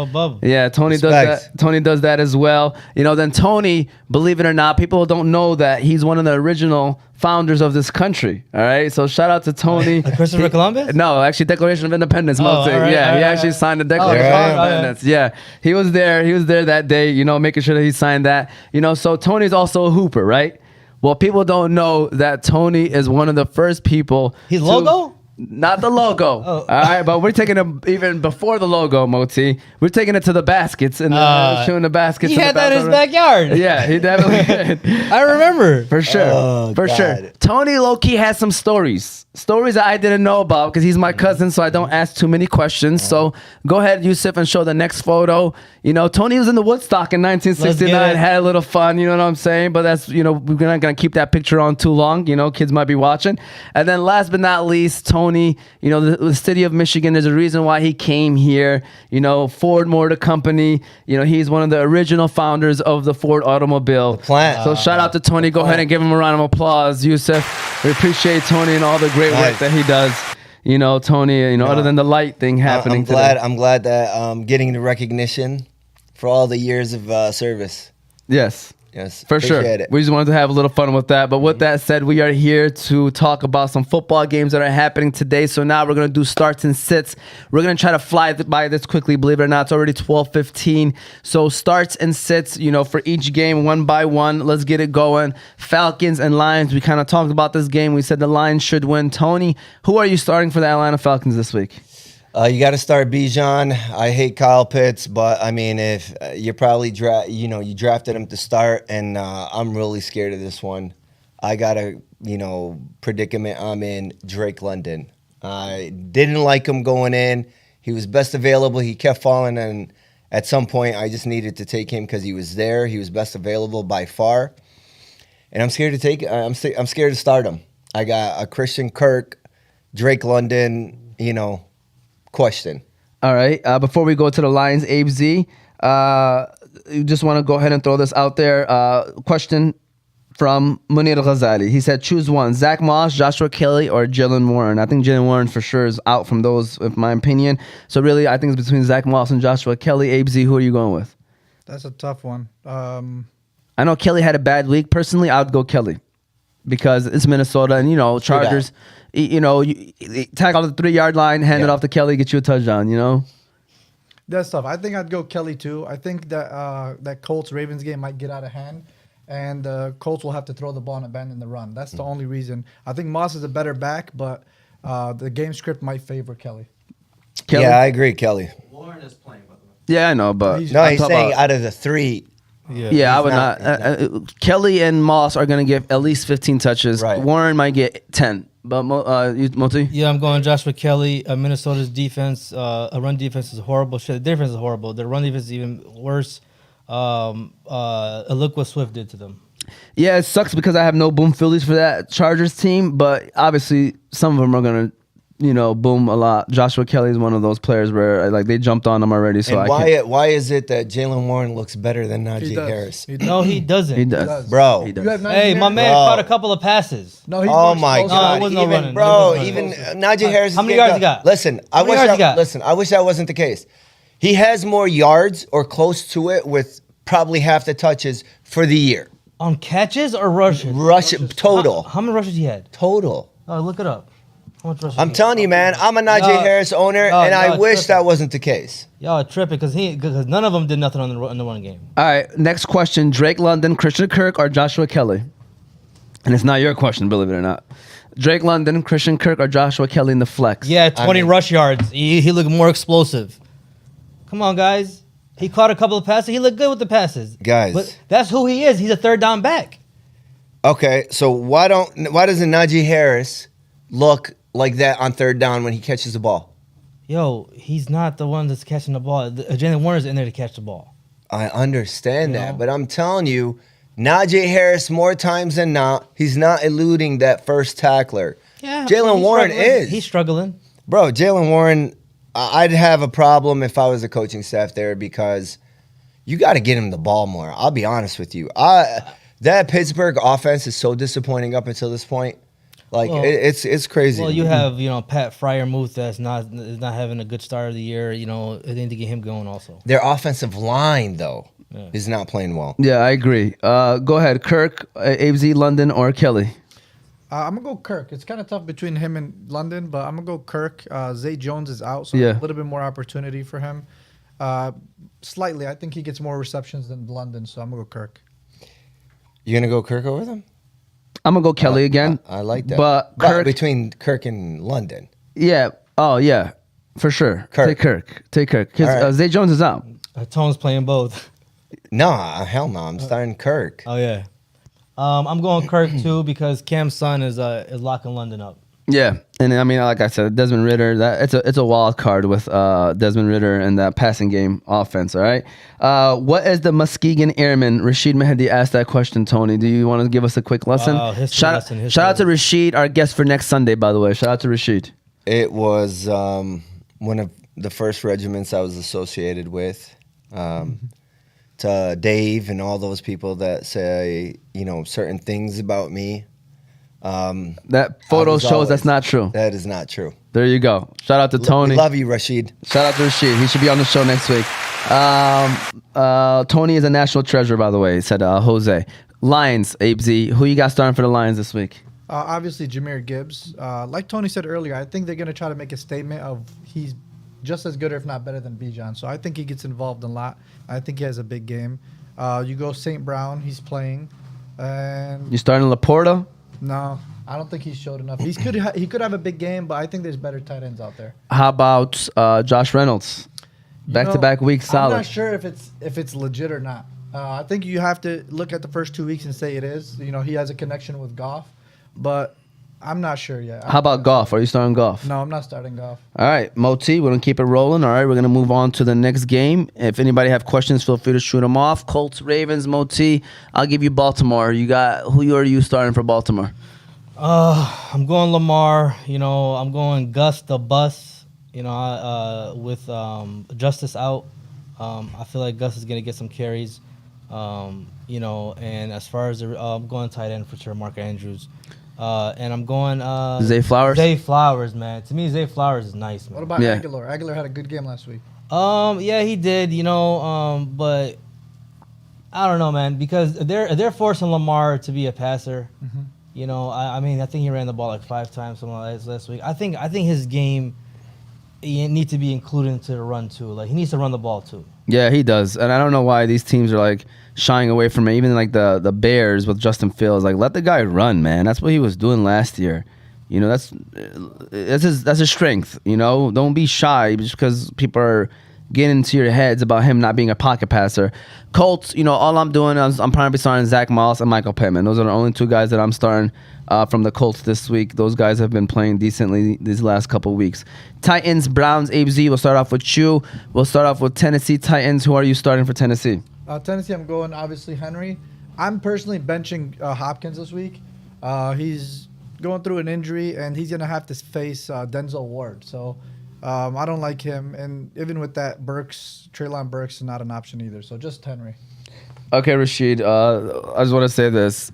Speaker 2: Yeah, Tony
Speaker 6: Respects.
Speaker 2: does that. Tony does that as well. Then Tony, believe it or not, people don't know that he's one of the original founders of this country. All right, so shout out to Tony.
Speaker 5: Christopher Columbus?
Speaker 2: No, actually, Declaration of Independence.
Speaker 5: all right,
Speaker 2: he
Speaker 5: all right,
Speaker 2: actually signed the Declaration
Speaker 6: right.
Speaker 2: of Independence. Yeah, he was there. He was there that day. Making sure that he signed that. So Tony's also a hooper, right? Well, people don't know that Tony is one of the first people.
Speaker 5: His logo?
Speaker 2: Not the logo. All right, but we're taking it even before the logo, Moti. We're taking it to the baskets and shooting the baskets.
Speaker 5: He
Speaker 2: in
Speaker 5: had
Speaker 2: the
Speaker 5: that in his
Speaker 2: bathroom.
Speaker 5: backyard.
Speaker 2: Yeah, he definitely did.
Speaker 5: I remember.
Speaker 2: For sure.
Speaker 6: Oh,
Speaker 2: For
Speaker 6: God.
Speaker 2: sure. Tony low-key has some stories. Stories that I didn't know about because he's my cousin, so I don't ask too many questions. So go ahead, Yusuf, and show the next photo. Tony was in the Woodstock in 1969, had a little fun, you know what I'm saying? But that's, we're not going to keep that picture on too long. Kids might be watching. And then last but not least, Tony, the city of Michigan, there's a reason why he came here. Ford Motor Company, he's one of the original founders of the Ford automobile.
Speaker 6: The plant.
Speaker 2: So shout out to Tony. Go ahead and give him a round of applause, Yusuf. We appreciate Tony and all the great work that he does. Tony, other than the light thing happening today.
Speaker 6: I'm glad that I'm getting the recognition for all the years of service.
Speaker 2: Yes.
Speaker 6: Yes,
Speaker 2: For sure.
Speaker 6: appreciate it.
Speaker 2: We just wanted to have a little fun with that. But with that said, we are here to talk about some football games that are happening today. So now we're going to do starts and sits. We're going to try to fly by this quickly. Believe it or not, it's already 12:15. So starts and sits, for each game, one by one. Let's get it going. Falcons and Lions. We kind of talked about this game. We said the Lions should win. Tony, who are you starting for the Atlanta Falcons this week?
Speaker 6: You got to start Bijan. I hate Kyle Pitts, but I mean, if you're probably you drafted him to start, and I'm really scared of this one. I got a predicament I'm in. Drake London. I didn't like him going in. He was best available. He kept falling, and at some point, I just needed to take him because he was there. He was best available by far, and I'm scared to take. I'm scared to start him. I got a Christian Kirk, Drake London. Question.
Speaker 2: All right. Before we go to the Lions, Abe Z, you just want to go ahead and throw this out there. Question from Munir Ghazali. He said, choose one, Zach Moss, Joshua Kelly, or Jalen Warren. I think Jalen Warren for sure is out from those, in my opinion. So really, I think it's between Zach Moss and Joshua Kelly. Abe Z, who are you going with?
Speaker 1: That's a tough one.
Speaker 2: I know Kelly had a bad week. Personally, I would go Kelly because it's Minnesota and, Chargers. You tackle the 3-yard line, hand it off to Kelly, get you a touchdown,
Speaker 1: That's tough. I think I'd go Kelly too. I think that that Colts-Ravens game might get out of hand, and the Colts will have to throw the ball and abandon the run. That's the only reason. I think Moss is a better back, but the game script might favor Kelly.
Speaker 2: Kelly?
Speaker 6: Yeah, I agree, Kelly.
Speaker 5: Warren is playing, by the way.
Speaker 2: Yeah, I know, but...
Speaker 6: No,
Speaker 2: I'm
Speaker 6: he's
Speaker 2: talking
Speaker 6: saying
Speaker 2: about-
Speaker 6: out of the 3.
Speaker 2: Yeah, I would not. Kelly and Moss are going to get at least 15 touches.
Speaker 6: Right.
Speaker 2: Warren might get 10. But Moti?
Speaker 5: Yeah, I'm going Joshua Kelly. Minnesota's defense, a run defense is horrible. Shit, the defense is horrible. Their run defense is even worse. Look what Swift did to them.
Speaker 2: Yeah, it sucks because I have no boom Phillies for that Chargers team, but obviously some of them are going to, boom a lot. Joshua Kelly is one of those players where they jumped on him already. So
Speaker 6: And
Speaker 2: I can't.
Speaker 6: why is it that Jalen Warren looks better than Najee
Speaker 1: He does.
Speaker 6: Harris?
Speaker 1: He does.
Speaker 5: No, he doesn't.
Speaker 2: He does.
Speaker 6: Bro.
Speaker 2: He does.
Speaker 1: You have Najee
Speaker 5: Hey, my
Speaker 1: Harris?
Speaker 5: man
Speaker 6: Bro.
Speaker 5: caught a couple of passes.
Speaker 1: No, he's
Speaker 6: Oh
Speaker 1: more
Speaker 6: my
Speaker 1: explosive.
Speaker 5: No,
Speaker 6: God!
Speaker 5: it wasn't no
Speaker 6: Even
Speaker 5: running.
Speaker 6: bro,
Speaker 5: It
Speaker 6: even
Speaker 5: wasn't
Speaker 6: Najee Harris.
Speaker 5: How many
Speaker 6: is
Speaker 5: yards
Speaker 6: getting
Speaker 5: he got?
Speaker 6: Listen,
Speaker 5: How many yards he got?
Speaker 6: Listen, I wish that wasn't the case. He has more yards or close to it with probably half the touches for the year.
Speaker 5: On catches or rushes?
Speaker 6: Rush total.
Speaker 5: How many rushes he had?
Speaker 6: Total.
Speaker 5: Oh, look it up. How much rushes
Speaker 6: I'm
Speaker 5: he had?
Speaker 6: telling you, man. I'm a Najee
Speaker 5: No,
Speaker 6: Harris owner,
Speaker 5: no,
Speaker 6: and I
Speaker 5: no,
Speaker 6: wish
Speaker 5: tripping.
Speaker 6: that wasn't the case.
Speaker 5: Y'all are tripping because none of them did nothing on the run game.
Speaker 2: All right, next question. Drake London, Christian Kirk, or Joshua Kelly? And it's not your question, believe it or not. Drake London, Christian Kirk, or Joshua Kelly in the flex?
Speaker 5: Yeah, 20
Speaker 6: mean-
Speaker 5: rush yards. He looked more explosive. Come on, guys. He caught a couple of passes. He looked good with the passes.
Speaker 6: Guys.
Speaker 5: But that's who he is. He's a third down back.
Speaker 6: Okay, so why doesn't Najee Harris look like that on third down when he catches the ball?
Speaker 5: Yo, he's not the one that's catching the ball. Jalen Warner's in there to catch the ball.
Speaker 6: I understand
Speaker 5: You
Speaker 6: that,
Speaker 5: know?
Speaker 6: but I'm telling you, Najee Harris, more times than not, he's not eluding that first tackler.
Speaker 5: Yeah,
Speaker 6: Jalen
Speaker 5: he's
Speaker 6: Warren
Speaker 5: struggling.
Speaker 6: is.
Speaker 5: He's struggling.
Speaker 6: Bro, Jalen Warren, I'd have a problem if I was the coaching staff there because you got to get him the ball more. I'll be honest with you. That Pittsburgh offense is so disappointing up until this point. Like,
Speaker 5: Well-
Speaker 6: it's crazy.
Speaker 5: Well,
Speaker 6: to
Speaker 5: you
Speaker 6: me.
Speaker 5: have Pat Fryermuth that's not having a good start of the year. They need to get him going also.
Speaker 6: Their offensive line, though,
Speaker 5: Yeah.
Speaker 6: is not playing well.
Speaker 2: Yeah, I agree. Go ahead, Kirk, AZ, London, or Kelly.
Speaker 1: I'm gonna go Kirk. It's kind of tough between him and London, but I'm gonna go Kirk. Zay Jones is out, so
Speaker 2: Yeah.
Speaker 1: a little bit more opportunity for him. Slightly, I think he gets more receptions than London, so I'm gonna go Kirk.
Speaker 6: You going to go Kirk over them?
Speaker 2: I'm gonna go Kelly again.
Speaker 6: I like that.
Speaker 2: But Kirk,
Speaker 6: between Kirk and London.
Speaker 2: yeah. Oh yeah, for sure.
Speaker 6: Kirk.
Speaker 2: Take Kirk. Take Kirk. Because
Speaker 6: All right.
Speaker 2: Zay Jones is out.
Speaker 5: Tone's playing both.
Speaker 6: Nah, hell no. I'm starting Kirk.
Speaker 5: Oh yeah. I'm going Kirk too because Cam's son is locking London up.
Speaker 2: Yeah, and I mean, like I said, Desmond Ritter. It's a wild card with Desmond Ritter and that passing game offense. All right. What is the Muskegon Airman? Rashid Mehdi asked that question. Tony, do you want to give us a quick lesson?
Speaker 5: Wow, history
Speaker 2: shout
Speaker 5: lesson, history
Speaker 2: shout out to
Speaker 5: lesson.
Speaker 2: Rashid, our guest for next Sunday. By the way, shout out to Rashid.
Speaker 6: It was one of the first regiments I was associated with. To Dave and all those people that say, certain things about me.
Speaker 2: That photo
Speaker 6: was
Speaker 2: shows
Speaker 6: always-
Speaker 2: that's not true.
Speaker 6: That is not true.
Speaker 2: There you go. Shout out to Tony.
Speaker 6: We love you, Rashid.
Speaker 2: Shout out to Rashid. He should be on the show next week. Tony is a national treasure, by the way, said Jose. Lions, Abe Z. Who you got starting for the Lions this week?
Speaker 1: Obviously, Jameer Gibbs. Like Tony said earlier, I think they're going to try to make a statement of he's just as good or if not better than Bijan. So I think he gets involved a lot. I think he has a big game. You go St. Brown, he's playing. And
Speaker 2: You starting Laporta?
Speaker 1: no, I don't think he's showed enough. He could have a big game, but I think there's better tight ends out there.
Speaker 2: How about Josh Reynolds? Back-to-back weeks,
Speaker 1: I'm
Speaker 2: solid.
Speaker 1: not sure if it's legit or not. I think you have to look at the first 2 weeks and say it is. He has a connection with Goff, but I'm not sure yet.
Speaker 2: How about Goff? Are you starting Goff?
Speaker 1: No, I'm not starting Goff.
Speaker 2: All right, Moti, we're going to keep it rolling. All right, we're going to move on to the next game. If anybody have questions, feel free to shoot them off. Colts, Ravens, Moti. I'll give you Baltimore. Who are you starting for Baltimore?
Speaker 5: I'm going Lamar. I'm going Gus the Bus. With Justice out, I feel like Gus is gonna get some carries. And as far as I'm going tight end for sure, Mark Andrews. And I'm going
Speaker 2: Zay Flowers?
Speaker 5: Zay Flowers, man. To me, Zay Flowers is nice, man.
Speaker 1: What about
Speaker 2: Yeah.
Speaker 1: Aguilar? Aguilar had a good game last week.
Speaker 5: Yeah, he did. But I don't know, man, because they're forcing Lamar to be a passer. I mean, I think he ran the ball like 5 times something like that last week. I think his game he needs to be included into the run too. Like he needs to run the ball too.
Speaker 2: Yeah, he does. And I don't know why these teams are like shying away from it. Even like the Bears with Justin Fields, like let the guy run, man. That's what he was doing last year. That's his strength. Don't be shy just because people are getting into your heads about him not being a pocket passer. Colts, all I'm doing is I'm probably starting Zach Moss and Michael Pittman. Those are the only 2 guys that I'm starting from the Colts this week. Those guys have been playing decently these last couple weeks. Titans, Browns, ABZ. We'll start off with you. We'll start off with Tennessee Titans. Who are you starting for Tennessee?
Speaker 1: Tennessee, I'm going obviously Henry. I'm personally benching Hopkins this week. He's going through an injury, and he's going to have to face Denzel Ward. So I don't like him. And even with that, Treylon Burks is not an option either. So just Henry.
Speaker 2: Okay, Rashid. I just want to say this.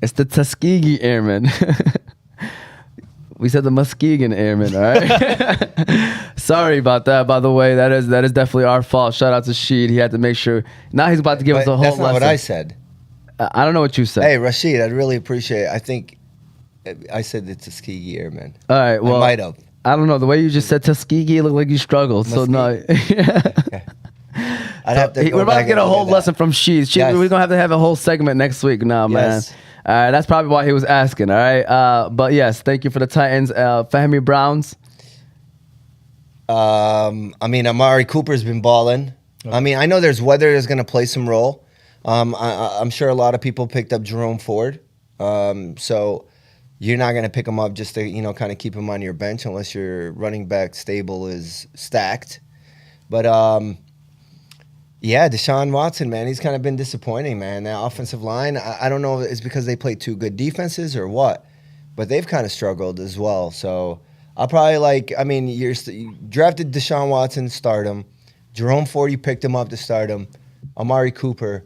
Speaker 2: It's the Tuskegee Airmen. We said the Muskegon Airmen, all right? Sorry about that, by the way. That is definitely our fault. Shout out to Sheed. He had to make sure. Now he's about to give us a whole
Speaker 6: That's not
Speaker 2: lesson.
Speaker 6: what I said.
Speaker 2: I don't know what you said.
Speaker 6: Hey, Rashid, I'd really appreciate it. I think I said the Tuskegee Airmen.
Speaker 2: All right, well.
Speaker 6: I might have.
Speaker 2: I don't know. The way you just said Tuskegee, it looked like you struggled. So, no.
Speaker 6: I'd have to.
Speaker 2: We're about to get a whole lesson from Sheed.
Speaker 6: Yes.
Speaker 2: We're going to have a whole segment next week now,
Speaker 6: Yes.
Speaker 2: man. That's probably why he was asking, all right? But yes, thank you for the Titans. Fahmy Browns.
Speaker 6: Amari Cooper's been balling. I mean, I know there's weather that's going to play some role. I'm sure a lot of people picked up Jerome Ford. So you're not going to pick him up just to, kind of keep him on your bench unless your running back stable is stacked. But, Yeah, Deshaun Watson, man, he's kind of been disappointing, man. That offensive line, I don't know if it's because they play two good defenses or what, but they've kind of struggled as well. So I'll probably you drafted Deshaun Watson, start him. Jerome Ford, you picked him up to start him. Amari Cooper,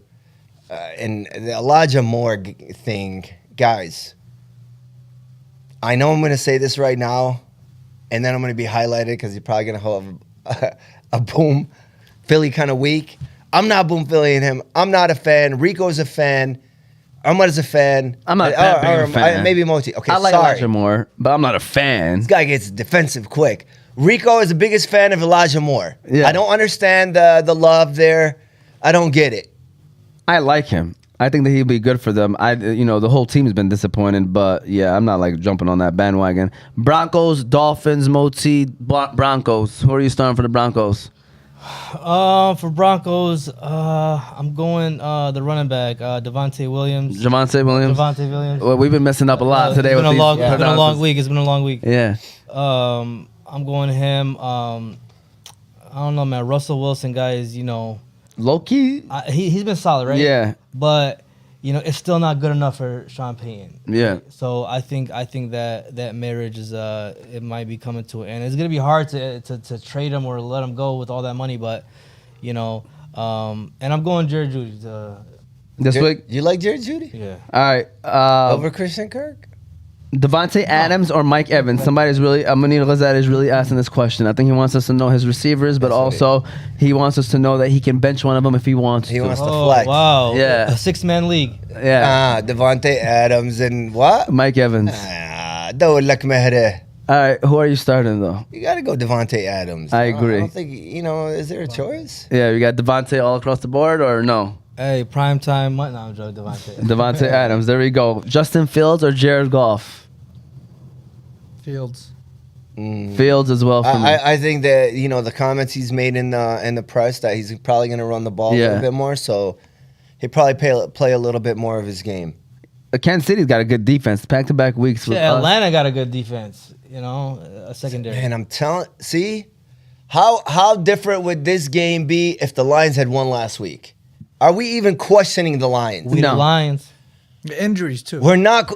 Speaker 6: and the Elijah Moore thing, guys. I know I'm going to say this right now, and then I'm going to be highlighted because you're probably going to have a boom Philly kind of week. I'm not boom Phillying him. I'm not a fan. Rico's a fan. Ahmad's a fan.
Speaker 2: I'm not that big of a fan.
Speaker 6: Maybe Moti. Okay,
Speaker 2: I like
Speaker 6: sorry.
Speaker 2: Elijah Moore, but I'm not a fan.
Speaker 6: This guy gets defensive quick. Rico is the biggest fan of Elijah Moore.
Speaker 2: Yeah.
Speaker 6: I don't understand the love there. I don't get it.
Speaker 2: I like him. I think that he'll be good for them. The whole team has been disappointed, but yeah, I'm not like jumping on that bandwagon. Broncos, Dolphins, Moti, Broncos. Who are you starting for the Broncos?
Speaker 5: For Broncos, I'm going the running back, Javonte Williams.
Speaker 2: Javonte Williams. Well, we've been messing up a lot today.
Speaker 5: It's been
Speaker 2: with
Speaker 5: a long,
Speaker 2: these
Speaker 5: it's been a long
Speaker 2: pronounces.
Speaker 5: week. It's been a long week.
Speaker 2: Yeah.
Speaker 5: I'm going him. I don't know, man. Russell Wilson, guys.
Speaker 2: Low key.
Speaker 5: He's been solid, right?
Speaker 2: Yeah.
Speaker 5: But it's still not good enough for Sean Payton.
Speaker 2: Yeah.
Speaker 5: So I think that marriage is it might be coming to an end. It's gonna be hard to trade him or let him go with all that money, but and I'm going Jerry Jeudy.
Speaker 2: This week.
Speaker 6: You like Jerry Jeudy?
Speaker 5: Yeah.
Speaker 2: All right.
Speaker 6: Over Christian Kirk?
Speaker 2: Devontae Adams or Mike Evans? Somebody's really, Amanita Ghazad is really asking this question. I think he wants us to know his receivers, but also he wants us to know that he can bench one of them if he wants
Speaker 6: He
Speaker 2: to.
Speaker 6: wants to flex.
Speaker 5: Wow.
Speaker 2: Yeah.
Speaker 5: A 6-man league.
Speaker 2: Yeah.
Speaker 6: Devontae Adams and what?
Speaker 2: Mike Evans.
Speaker 6: دور لك مهره.
Speaker 2: All right. Who are you starting though?
Speaker 6: You got to go Devontae Adams.
Speaker 2: I agree.
Speaker 6: I don't think, is there a choice?
Speaker 2: Yeah, you got Devontae all across the board or no?
Speaker 5: Hey, prime time. No, I'm joking.
Speaker 2: Devontae Adams. There we go. Justin Fields or Jared Goff?
Speaker 1: Fields.
Speaker 2: Fields as well for me.
Speaker 6: I think that the comments he's made in the press that he's probably going to run the ball a little bit more, so he'd probably play a little bit more of his game.
Speaker 2: Kansas City's got a good defense. Back-to-back weeks with
Speaker 5: Atlanta got a good defense. A secondary.
Speaker 6: And I'm telling, see, how different would this game be if the Lions had won last week? Are we even questioning the Lions?
Speaker 5: The Lions.
Speaker 1: The injuries too.
Speaker 6: We're not.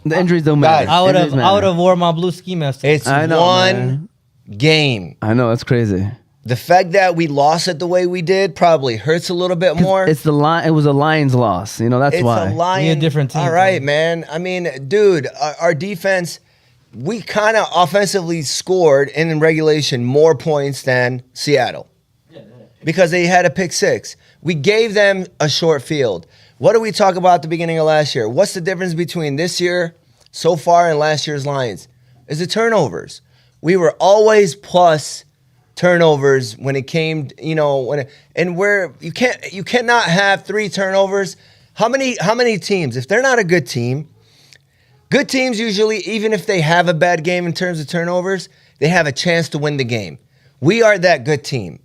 Speaker 2: The injuries don't matter.
Speaker 6: Guys,
Speaker 5: I would have wore my blue ski mask.
Speaker 6: It's one game.
Speaker 2: I know, that's crazy.
Speaker 6: The fact that we lost it the way we did probably hurts a little bit more.
Speaker 2: It's the It was a Lions loss. That's why.
Speaker 6: It's a Lions.
Speaker 5: We a different team.
Speaker 6: All right, man. I mean, dude, our defense, we kind of offensively scored in regulation more points than Seattle because they had a pick six. We gave them a short field. What did we talk about at the beginning of last year? What's the difference between this year so far and last year's Lions? Is the turnovers. We were always plus turnovers when it came, you cannot have 3 turnovers. How many teams? If they're not a good teams usually, even if they have a bad game in terms of turnovers, they have a chance to win the game. We are that good team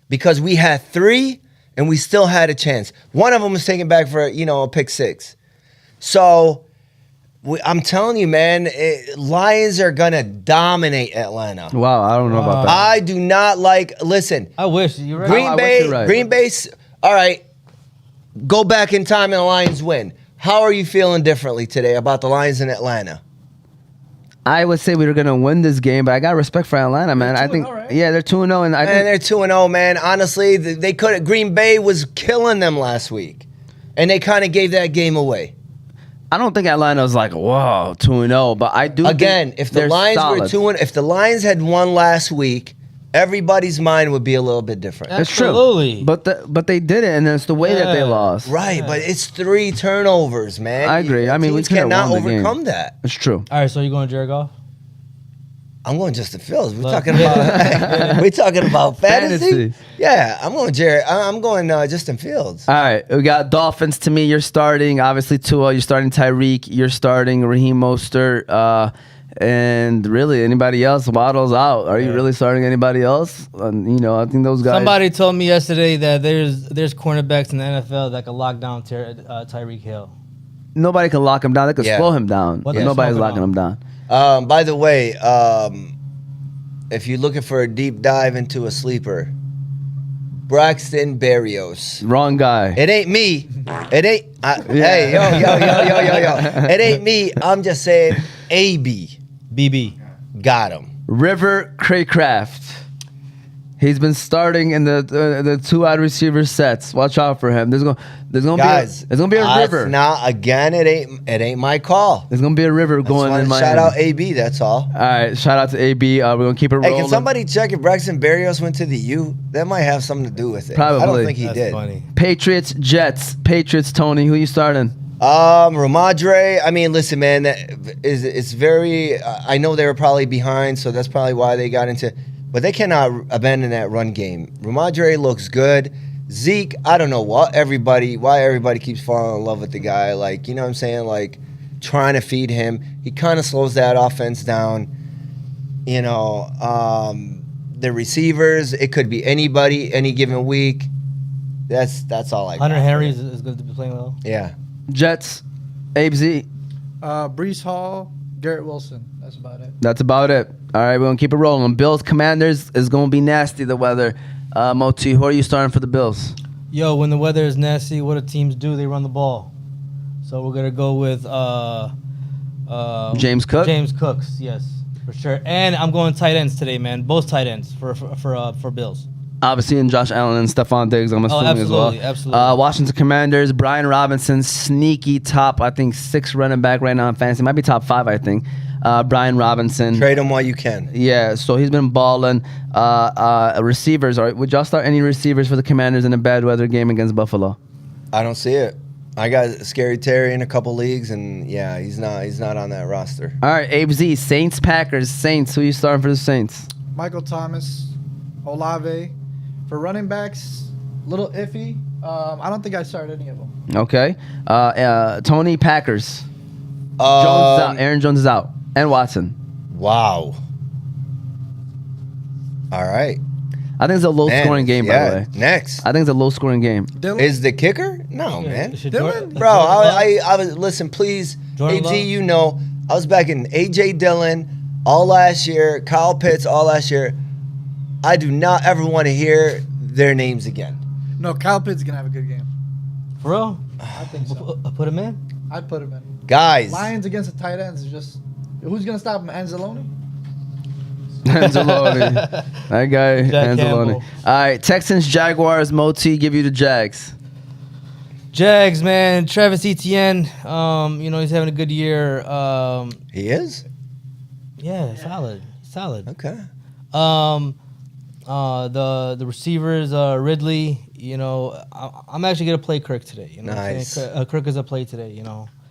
Speaker 6: because we had 3 and we still had a chance. One of them was taken back for a pick six. So I'm telling you, man, Lions are gonna dominate Atlanta.
Speaker 2: Wow, I don't know about that.
Speaker 6: I do not like. Listen,
Speaker 5: I wish you're right.
Speaker 6: Green
Speaker 2: I
Speaker 6: Bay.
Speaker 2: wish you're right.
Speaker 6: Green Bay's all right. Go back in time and the Lions win. How are you feeling differently today about the Lions in Atlanta?
Speaker 2: I would say we were gonna win this game, but I got respect for Atlanta, man. I think,
Speaker 1: right?
Speaker 2: yeah, they're 2-0, and I think
Speaker 6: They're 2-0, man. Honestly, they could. Green Bay was killing them last week, and they kind of gave that game away.
Speaker 2: I don't think Atlanta was like, whoa, 2-0, but I do.
Speaker 6: Again,
Speaker 2: think
Speaker 6: if the
Speaker 2: they're
Speaker 6: Lions
Speaker 2: solid.
Speaker 6: were 2-0, if the Lions had won last week, everybody's mind would be a little bit different.
Speaker 2: It's true,
Speaker 5: Absolutely.
Speaker 2: but they did it, and it's the way that they
Speaker 5: Yeah.
Speaker 2: lost.
Speaker 6: Right, but it's 3 turnovers, man.
Speaker 2: I agree. I mean, we
Speaker 6: Teams
Speaker 2: could have
Speaker 6: cannot
Speaker 2: won the game.
Speaker 6: overcome that.
Speaker 2: It's true.
Speaker 5: All right, so you're going Jared Goff?
Speaker 6: I'm going Justin Fields. We're
Speaker 5: Look.
Speaker 6: talking about we talking about fantasy.
Speaker 2: Fantasy.
Speaker 6: Yeah, I'm going Jared. I'm going Justin Fields.
Speaker 2: All right, we got Dolphins. To me, you're starting obviously Tua. You're starting Tyreek. You're starting Raheem Mostert. And really, anybody else? Waddle's out. Are you really starting anybody else? I think those guys.
Speaker 5: Somebody told me yesterday that there's cornerbacks in the NFL that can lock down Tyreek Hill.
Speaker 2: Nobody can lock him down. They can
Speaker 6: Yeah.
Speaker 2: slow him down,
Speaker 5: What
Speaker 2: but
Speaker 5: they
Speaker 2: nobody's
Speaker 5: slow him
Speaker 2: locking him down.
Speaker 6: By the way, if you're looking for a deep dive into a sleeper, Braxton Berrios.
Speaker 2: Wrong guy.
Speaker 6: It ain't me. It ain't. Hey, yo. It ain't me. I'm just saying AB.
Speaker 5: BB.
Speaker 6: Got him.
Speaker 2: River Craycraft. He's been starting in the two wide receiver sets. Watch out for him. There's gonna
Speaker 6: Guys,
Speaker 2: be a river.
Speaker 6: Now again, it ain't my call.
Speaker 2: There's gonna be a river going in Miami.
Speaker 6: Shout out AB. That's all.
Speaker 2: All right, shout out to AB. We're gonna keep it rolling.
Speaker 6: Hey, can somebody check if Braxton Berrios went to the U? That might have something to do with it.
Speaker 2: Probably.
Speaker 6: I don't think he
Speaker 5: That's
Speaker 6: did.
Speaker 5: funny.
Speaker 2: Patriots, Jets. Patriots, Tony. Who you starting?
Speaker 6: Ramadre. I mean, listen, man. It's very. I know they were probably behind, so that's probably why they got into. But they cannot abandon that run game. Ramadre looks good. Zeke, I don't know why everybody keeps falling in love with the guy. Like, you know what I'm saying? Like, trying to feed him. He kind of slows that offense down. You know, the receivers, it could be anybody, any given week. That's all I got.
Speaker 5: Hunter Henry is going to be playing well.
Speaker 6: Yeah.
Speaker 2: Jets, Abe Z.
Speaker 1: Brees Hall, Garrett Wilson. That's about it.
Speaker 2: That's about it. All right, we're gonna keep it rolling. Bills, Commanders is gonna be nasty. The weather. Moti, who are you starting for the Bills?
Speaker 5: Yo, when the weather is nasty, what do teams do? They run the ball. So we're gonna go with
Speaker 2: James Cook.
Speaker 5: James Cooks, yes, for sure. And I'm going tight ends today, man. Both tight ends for Bills.
Speaker 2: Obviously, and Josh Allen and Stephon Diggs. I'm assuming as well.
Speaker 5: Absolutely.
Speaker 2: Washington Commanders. Brian Robinson, sneaky top. I think 6 running back right now in fantasy. Might be top 5. I think. Brian Robinson.
Speaker 6: Trade him while you can.
Speaker 2: Yeah, so he's been balling. Receivers. All right, would y'all start any receivers for the Commanders in a bad weather game against Buffalo?
Speaker 6: I don't see it. I got Scary Terry in a couple leagues, and yeah, he's not on that roster.
Speaker 2: All right, Abe Z. Saints, Packers. Saints. Who you starting for the Saints?
Speaker 1: Michael Thomas, Olave. For running backs, little iffy. I don't think I started any of them.
Speaker 2: Okay. Tony, Packers. Jones is out. Aaron Jones is out. And Watson.
Speaker 6: Wow. All right.
Speaker 2: I think it's a low-scoring game, by the way.
Speaker 6: Next.
Speaker 2: I think it's a low-scoring game.
Speaker 1: Dylan?
Speaker 6: Is the kicker? No, man.
Speaker 1: Dylan?
Speaker 6: Bro, I was listen, please.
Speaker 5: Jordan
Speaker 6: AG,
Speaker 5: Love?
Speaker 6: you know, I was back in AJ Dillon all last year, Kyle Pitts all last year. I do not ever want to hear their names again.
Speaker 1: No, Kyle Pitts is going to have a good game.
Speaker 5: For real?
Speaker 1: I think so.
Speaker 5: Put him in?
Speaker 1: I'd put him in.
Speaker 6: Guys.
Speaker 1: Lions against the tight ends is just... Who's going to stop him? Anzalone?
Speaker 2: Anzalone. That guy,
Speaker 5: Jack
Speaker 2: Anzalone.
Speaker 5: Campbell.
Speaker 2: All right, Texans, Jaguars, Moti, give you the Jags.
Speaker 5: Jags, man. Travis Etienne, he's having a good year.
Speaker 6: He is?
Speaker 5: Yeah, solid.
Speaker 6: Okay.
Speaker 5: The receivers, Ridley. I'm actually gonna play Kirk today. You know
Speaker 6: Nice.
Speaker 5: what I'm saying? Kirk is a play today.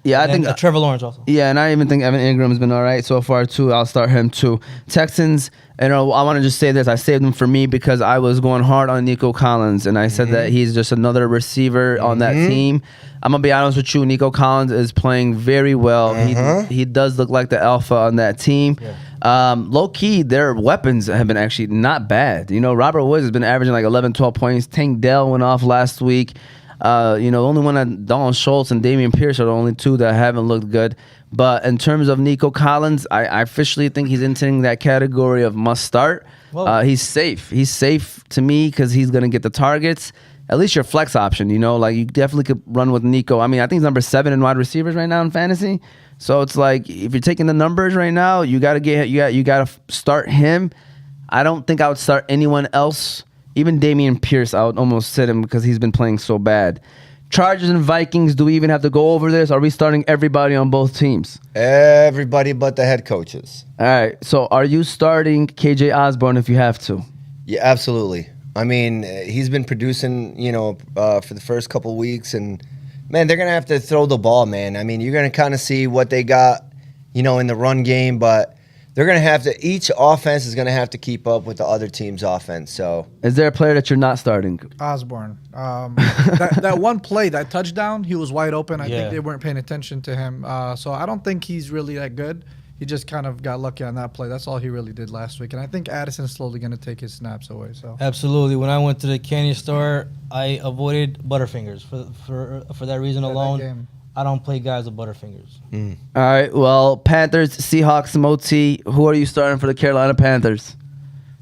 Speaker 2: Yeah, I
Speaker 5: And
Speaker 2: think
Speaker 5: Trevor Lawrence also.
Speaker 2: Yeah, and I even think Evan Ingram's been all right so far too. I'll start him too. Texans, I want to just say this. I saved him for me because I was going hard on Nico Collins, and I said that he's just another receiver on that team. I'm gonna be honest with you. Nico Collins is playing very well. He does look like the alpha on that team.
Speaker 5: Yeah.
Speaker 2: Low key, their weapons have been actually not bad. Robert Woods has been averaging like 11, 12 points. Tank Dell went off last week. The only one that Dalton Schultz and Damian Pierce are the only two that haven't looked good. But in terms of Nico Collins, I officially think he's entering that category of must start. He's safe. He's safe to me because he's going to get the targets. At least your flex option, like you definitely could run with Nico. I mean, I think he's number 7 in wide receivers right now in fantasy. So it's like if you're taking the numbers right now, you got to start him. I don't think I would start anyone else. Even Damian Pierce, I would almost sit him because he's been playing so bad. Chargers and Vikings, do we even have to go over this? Are we starting everybody on both teams?
Speaker 6: Everybody but the head coaches.
Speaker 2: All right. So are you starting KJ Osborne if you have to?
Speaker 6: Yeah, absolutely. I mean, he's been producing, for the first couple weeks. And, man, they're going to have to throw the ball, man. I mean, you're going to kind of see what they got, in the run game. But they're going to have to – each offense is going to have to keep up with the other team's offense. So,
Speaker 2: is there a player that you're not starting?
Speaker 1: Osborne. That one play, that touchdown, he was wide open. I think they weren't paying attention to him. So I don't think he's really that good. He just kind of got lucky on that play. That's all he really did last week. And I think Addison's slowly going to take his snaps away. So
Speaker 5: Absolutely. When I went to the candy store, I avoided Butterfingers for that reason alone.
Speaker 1: That game.
Speaker 5: I don't play guys with Butterfingers.
Speaker 2: All right. Well, Panthers, Seahawks, Moti. Who are you starting for the Carolina Panthers?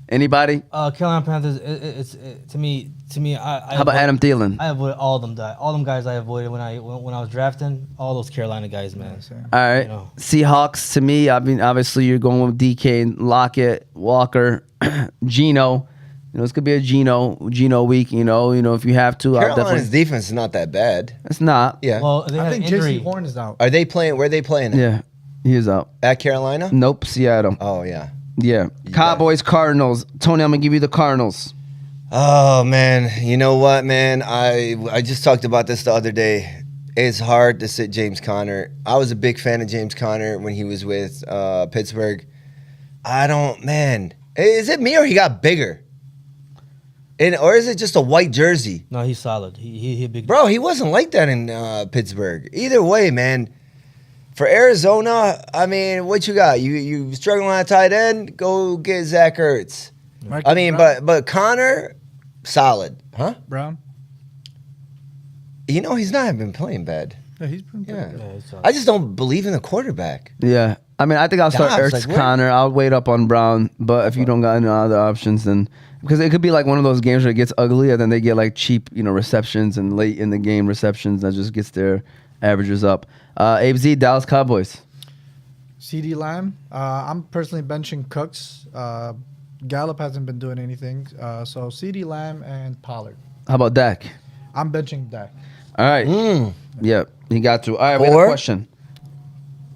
Speaker 2: Anybody?
Speaker 5: Carolina Panthers. To me. I
Speaker 2: How about Adam Thielen?
Speaker 5: I avoided all of them. All them guys I avoided when I was drafting. All those Carolina guys, man.
Speaker 2: All right.
Speaker 5: You know.
Speaker 2: Seahawks, to me, I mean, obviously you're going with DK, Lockett, Walker, Geno. You know, it's going to be a Geno week, you know, if you have to.
Speaker 6: Carolina's defense is not that bad.
Speaker 2: It's not.
Speaker 6: Yeah.
Speaker 5: Well, they
Speaker 1: I
Speaker 5: had
Speaker 1: think
Speaker 5: an injury.
Speaker 1: J.C. Horn is out.
Speaker 6: Are they playing? Where are they playing? At?
Speaker 2: Yeah, he is out.
Speaker 6: At Carolina?
Speaker 2: Nope, Seattle.
Speaker 6: Oh, yeah.
Speaker 2: Yeah. Cowboys, Cardinals. Tony, I'm going to give you the Cardinals.
Speaker 6: Oh, man. You know what, man? I just talked about this the other day. It's hard to sit James Conner. I was a big fan of James Conner when he was with Pittsburgh. Man. Is it me or he got bigger? Or is it just a white jersey?
Speaker 5: No, he's solid. He a big.
Speaker 6: Bro, he wasn't like that in Pittsburgh. Either way, man. For Arizona, I mean, what you got? You struggling at tight end? Go get Zach Ertz. I mean, but Connor, solid, huh?
Speaker 1: Brown.
Speaker 6: You know, he's not been playing bad.
Speaker 1: Yeah, he's been pretty good.
Speaker 5: Yeah, he's solid.
Speaker 6: I just don't believe in the quarterback.
Speaker 2: Yeah. I mean, I think I'll start
Speaker 6: Dobbs,
Speaker 2: Ertz,
Speaker 6: like,
Speaker 2: Connor. I'll wait up on Brown. But if you don't got any other options, then... Because it could be like one of those games where it gets ugly and then they get like cheap, receptions and late in the game receptions that just gets their averages up. ABZ, Dallas Cowboys.
Speaker 1: CD Lamb. I'm personally benching Cooks. Gallup hasn't been doing anything. So CD Lamb and Pollard.
Speaker 2: How about Dak?
Speaker 1: I'm benching Dak.
Speaker 2: All right. Yep, he got to. All right, we got a
Speaker 6: 4?
Speaker 2: question.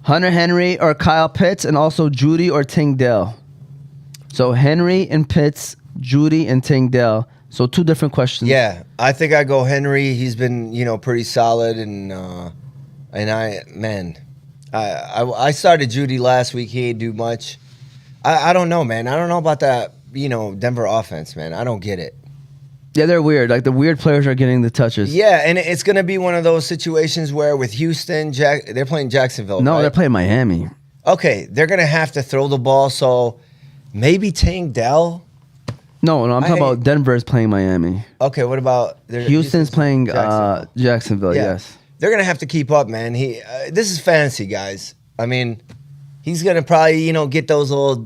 Speaker 2: Hunter Henry or Kyle Pitts, and also Judy or Tank Dell. So Henry and Pitts, Judy and Tank Dell. So 2 different questions.
Speaker 6: Yeah, I think I go Henry. He's been, pretty solid, and I started Judy last week. He didn't do much. I don't know, man. I don't know about that, Denver offense, man. I don't get it.
Speaker 2: Yeah, they're weird. Like the weird players are getting the touches.
Speaker 6: Yeah, and it's going to be one of those situations where with Houston, they're playing Jacksonville.
Speaker 2: No,
Speaker 6: right?
Speaker 2: they're playing Miami.
Speaker 6: Okay, they're going to have to throw the ball, so maybe Tank Dell.
Speaker 2: No, I'm talking about Denver is playing Miami.
Speaker 6: Okay, what about...
Speaker 2: Houston's playing Jacksonville,
Speaker 6: Yeah.
Speaker 2: yes.
Speaker 6: They're going to have to keep up, man. This is fantasy, guys. I mean, he's going to probably, get those little...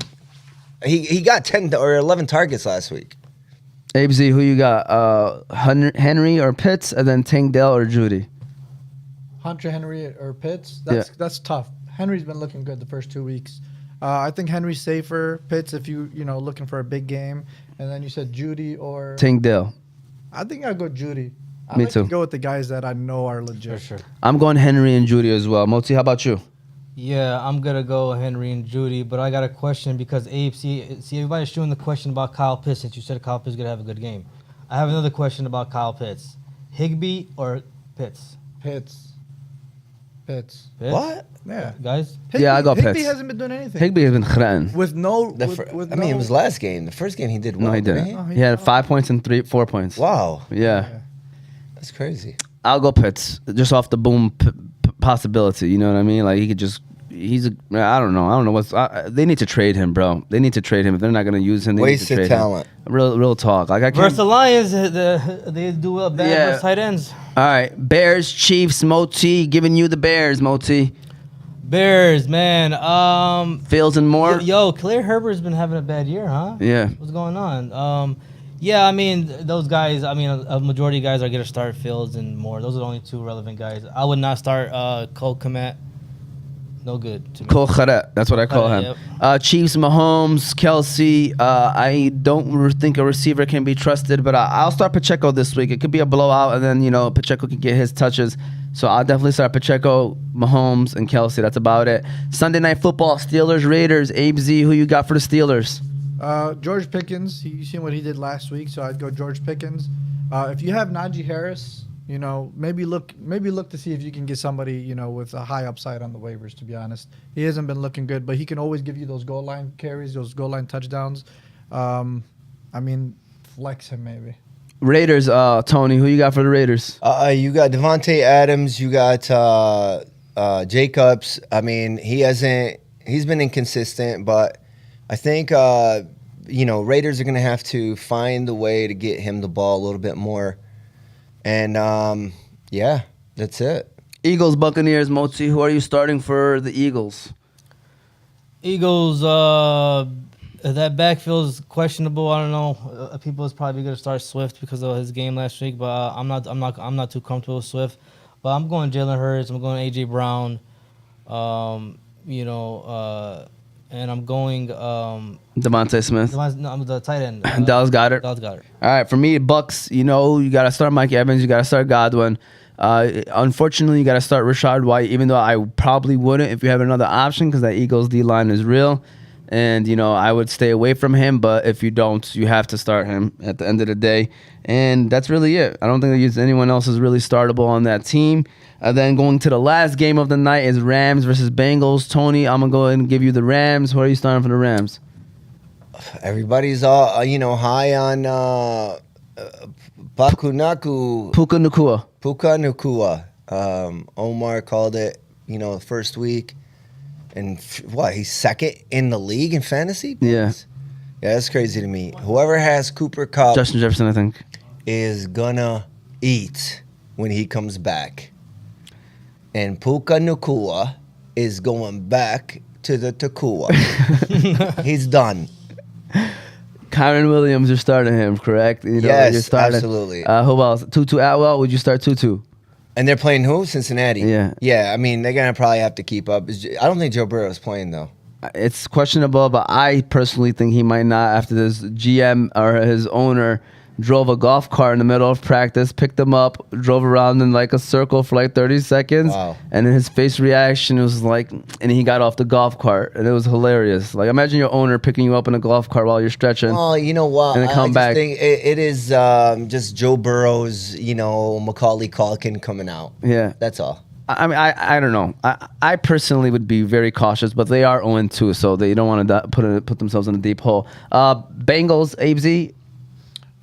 Speaker 6: He got 10 or 11 targets last week.
Speaker 2: ABZ, who you got? Henry or Pitts, and then Tank Dell or Judy?
Speaker 1: Hunter Henry or Pitts. That's tough. Henry's been looking good the first 2 weeks. I think Henry's safer. Pitts, if you looking for a big game, and then you said Judy or
Speaker 2: Tank Dell.
Speaker 1: I think I'll go Judy.
Speaker 2: Me
Speaker 1: like
Speaker 2: too.
Speaker 1: To go with the guys that I know are legit.
Speaker 5: For sure.
Speaker 2: I'm going Henry and Judy as well. Moti, how about you?
Speaker 5: Yeah, I'm gonna go Henry and Judy, but I got a question because AFC. See, everybody's shooting the question about Kyle Pitts since you said Kyle Pitts is gonna have a good game. I have another question about Kyle Pitts: Higbee or Pitts?
Speaker 1: Pitts.
Speaker 5: Pitts?
Speaker 6: What?
Speaker 1: Yeah.
Speaker 5: Guys?
Speaker 2: Yeah, I got
Speaker 1: Higbee
Speaker 2: Pitts.
Speaker 1: hasn't been doing anything.
Speaker 2: Higbee has been khran.
Speaker 1: With no.
Speaker 6: It was last game. The first game he did well.
Speaker 2: No, he didn't.
Speaker 6: didn't
Speaker 1: Oh,
Speaker 2: He had 5 points and 4 points.
Speaker 6: Wow,
Speaker 2: Yeah.
Speaker 6: that's crazy.
Speaker 2: I'll go Pitts just off the boom possibility. You know what I mean? Like he could just. I don't know what's. They need to trade him, bro. They need to trade him if they're not going to use him. They need to
Speaker 6: Wasted
Speaker 2: trade
Speaker 6: talent.
Speaker 2: Him. Real talk. Like I can't.
Speaker 5: Versus the Lions, they do well bad
Speaker 2: Yeah.
Speaker 5: versus tight ends.
Speaker 2: All right, Bears, Chiefs, Moti, giving you the Bears, Moti.
Speaker 5: Bears, man.
Speaker 2: Fields and Moore.
Speaker 5: Yo, Khalil Herbert's been having a bad year, huh?
Speaker 2: Yeah.
Speaker 5: What's going on? Yeah, I mean, those guys, a majority of guys are going to start Fields and Moore. Those are the only 2 relevant guys. I would not start Cole Kmet. No good to me.
Speaker 2: Cole Kharet, that's what I call him. Chiefs, Mahomes, Kelsey. I don't think a receiver can be trusted, but I'll start Pacheco this week. It could be a blowout, and then Pacheco can get his touches. So I'll definitely start Pacheco, Mahomes, and Kelsey. That's about it. Sunday Night Football, Steelers, Raiders. ABZ, who you got for the Steelers?
Speaker 1: George Pickens. You seen what he did last week, so I'd go George Pickens. If you have Najee Harris, maybe look to see if you can get somebody with a high upside on the waivers. To be honest, he hasn't been looking good, but he can always give you those goal line carries, those goal line touchdowns. Flex him maybe.
Speaker 2: Raiders, Tony, who you got for the Raiders?
Speaker 6: You got Devontae Adams. You got Jacobs. I mean, he's been inconsistent, but I think Raiders are going to have to find the way to get him the ball a little bit more. And yeah, that's it.
Speaker 2: Eagles, Buccaneers, Moti, who are you starting for the Eagles?
Speaker 5: Eagles, That backfield's questionable. I don't know. People is probably gonna start Swift because of his game last week, but I'm not too comfortable with Swift. But I'm going Jalen Hurts. I'm going AJ Brown. And I'm going
Speaker 2: Devontae Smith.
Speaker 5: I'm the tight end.
Speaker 2: Dallas Goedert.
Speaker 5: Dallas Goedert.
Speaker 2: All right, for me, Bucks, you got to start Mike Evans. You got to start Godwin. Unfortunately, you got to start Rashad White, even though I probably wouldn't if you have another option because that Eagles D-line is real. And, I would stay away from him. But if you don't, you have to start him at the end of the day. And that's really it. I don't think anyone else is really startable on that team. Then going to the last game of the night is Rams versus Bengals. Tony, I'm going to go ahead and give you the Rams. Who are you starting for the Rams?
Speaker 6: Everybody's all high on Puka Nacua. Omar called it, first week. And he's second in the league in fantasy points?
Speaker 2: Yeah,
Speaker 6: that's crazy to me. Whoever has Cooper Kupp,
Speaker 2: Justin Jefferson, I think,
Speaker 6: is gonna eat when he comes back. And Puka Nacua is going back to the Takua. He's done.
Speaker 2: Kyron Williams, you're starting him, correct?
Speaker 6: Yes,
Speaker 2: you're starting.
Speaker 6: absolutely.
Speaker 2: Who else? Tutu Atwell, would you start Tutu?
Speaker 6: And they're playing who? Cincinnati.
Speaker 2: Yeah.
Speaker 6: Yeah, I mean, they're going to probably have to keep up. I don't think Joe Burrow is playing, though.
Speaker 2: It's questionable, but I personally think he might not after this GM or his owner drove a golf cart in the middle of practice, picked him up, drove around in like a circle for like 30 seconds.
Speaker 6: Wow.
Speaker 2: And then his face reaction was like, and he got off the golf cart. And it was hilarious. Like, imagine your owner picking you up in a golf cart while you're stretching.
Speaker 6: Oh, you know what?
Speaker 2: And then come back.
Speaker 6: Think it is just Joe Burrow's, Macaulay Culkin coming out.
Speaker 2: Yeah.
Speaker 6: That's all.
Speaker 2: I mean, I don't know. I personally would be very cautious, but they are 0-2, so they don't want to put themselves in a deep hole. Bengals, ABZ.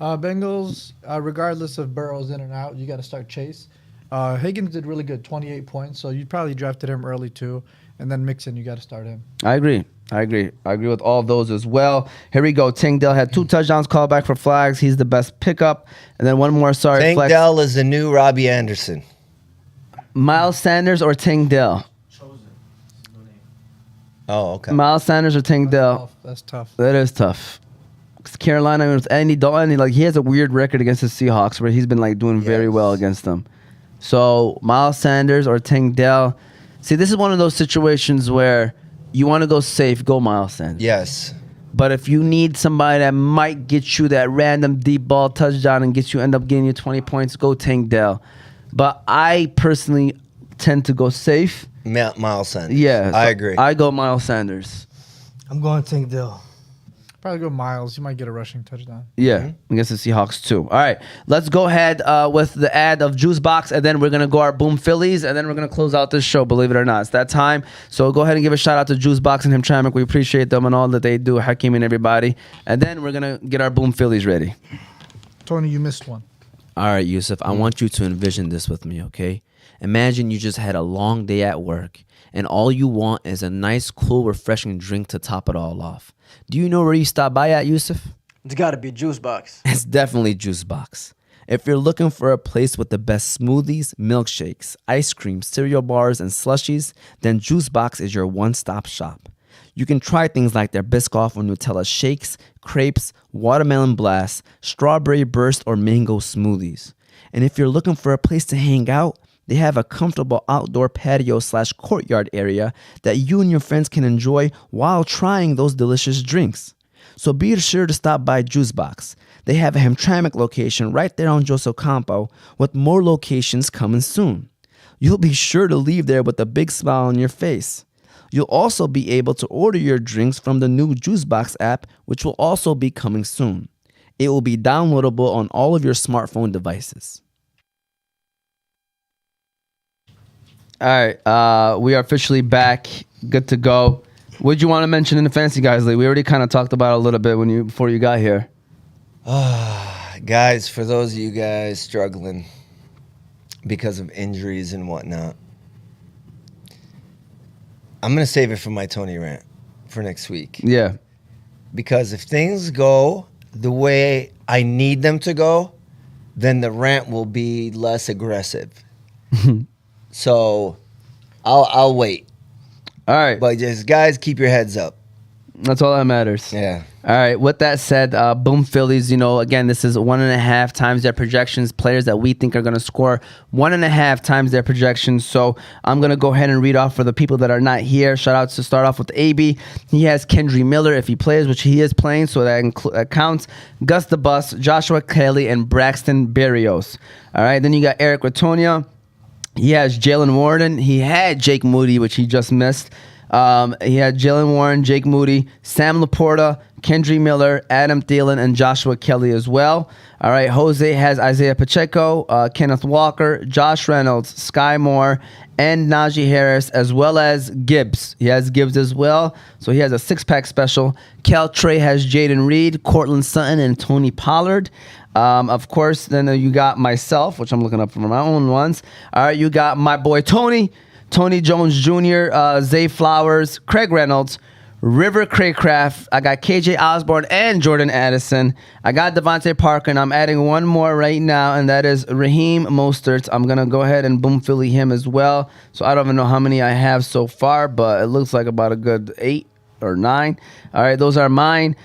Speaker 1: Bengals, regardless of Burrow's in and out, you got to start Chase. Higgins did really good, 28 points, so you probably drafted him early too. And then Mixon, you got to start him.
Speaker 2: I agree with all of those as well. Here we go. Tyngdale had 2 touchdowns called back for flags. He's the best pickup. And then one more, sorry.
Speaker 6: Tyngdale is the new Robbie Anderson.
Speaker 2: Miles Sanders or Tyngdale?
Speaker 6: Oh, okay.
Speaker 2: Miles Sanders or Tyngdale?
Speaker 1: That's tough.
Speaker 2: That is tough. 'Cause Carolina with Andy Dalton, he has a weird record against the Seahawks where he's been doing very well against them. So Miles Sanders or Tyngdale. See, this is one of those situations where you want to go safe, go Miles Sanders.
Speaker 6: Yes.
Speaker 2: But if you need somebody that might get you that random deep ball touchdown and end up getting you 20 points, go Tyngdale. But I personally tend to go safe.
Speaker 6: Miles Sanders.
Speaker 2: Yeah.
Speaker 6: I agree.
Speaker 2: I go Miles Sanders.
Speaker 5: I'm going Tyngdale.
Speaker 1: Probably go Miles. You might get a rushing touchdown.
Speaker 2: Yeah, against the Seahawks too. All right, let's go ahead with the ad of Juice Box, and then we're going to go our Boom Phillies, and then we're going to close out this show, believe it or not. It's that time. So go ahead and give a shout out to Juice Box and Hamtramck. We appreciate them and all that they do, Hakeem and everybody. And then we're going to get our Boom Phillies ready.
Speaker 1: Tony, you missed one.
Speaker 3: All right, Yusuf, I want you to envision this with me, okay? Imagine you just had a long day at work, and all you want is a nice, cool, refreshing drink to top it all off. Do you know where you stop by at, Yusuf?
Speaker 7: It's got to be Juice Box.
Speaker 3: It's definitely Juice Box. If you're looking for a place with the best smoothies, milkshakes, ice cream, cereal bars, and slushies, then Juice Box is your one-stop shop. You can try things like their Biscoff or Nutella shakes, crepes, watermelon blast, strawberry burst, or mango smoothies. And if you're looking for a place to hang out, they have a comfortable outdoor patio/courtyard area that you and your friends can enjoy while trying those delicious drinks. So be sure to stop by Juice Box. They have a Hamtramck location right there on Joseph Campo, with more locations coming soon. You'll be sure to leave there with a big smile on your face. You'll also be able to order your drinks from the new Juice Box app, which will also be coming soon. It will be downloadable on all of your smartphone devices.
Speaker 2: All right, we are officially back, good to go. What did you want to mention in the Fancy Guys League? We already kind of talked about it a little bit before you got here.
Speaker 6: Guys, for those of you guys struggling because of injuries and whatnot, I'm going to save it for my Tony rant for next week.
Speaker 2: Yeah.
Speaker 6: Because if things go the way I need them to go, then the rant will be less aggressive. So I'll wait.
Speaker 2: All right.
Speaker 6: But just, guys, keep your heads up.
Speaker 2: That's all that matters.
Speaker 6: Yeah.
Speaker 2: All right. With that said, boom Phillies. Again, this is 1.5 times their projections. Players that we think are going to score 1.5 times their projections. So I'm going to go ahead and read off for the people that are not here. Shout out to start off with AB. He has Kendry Miller if he plays, which he is playing, so that counts. Gus the Bus, Joshua Kelly, and Braxton Berrios. All right. Then you got Eric Ratonia. He has Jalen Warden. He had Jake Moody, which he just missed. He had Jalen Warren, Jake Moody, Sam Laporta, Kendry Miller, Adam Thielen, and Joshua Kelly as well. All right, Jose has Isaiah Pacheco, Kenneth Walker, Josh Reynolds, Sky Moore, and Najee Harris, as well as Gibbs. He has Gibbs as well, so he has a 6-pack special. Cal Trey has Jaden Reed, Cortland Sutton, and Tony Pollard. Of course, then you got myself, which I'm looking up for my own ones. All right, you got my boy Tony Jones Jr., Zay Flowers, Craig Reynolds, River Craycraft. I got KJ Osborne and Jordan Addison. I got Devontae Parker, and I'm adding one more right now, and that is Raheem Mostert. I'm going to go ahead and boom Philly him as well. So I don't even know how many I have so far, but it looks like about a good 8 or 9. All right, those are mine.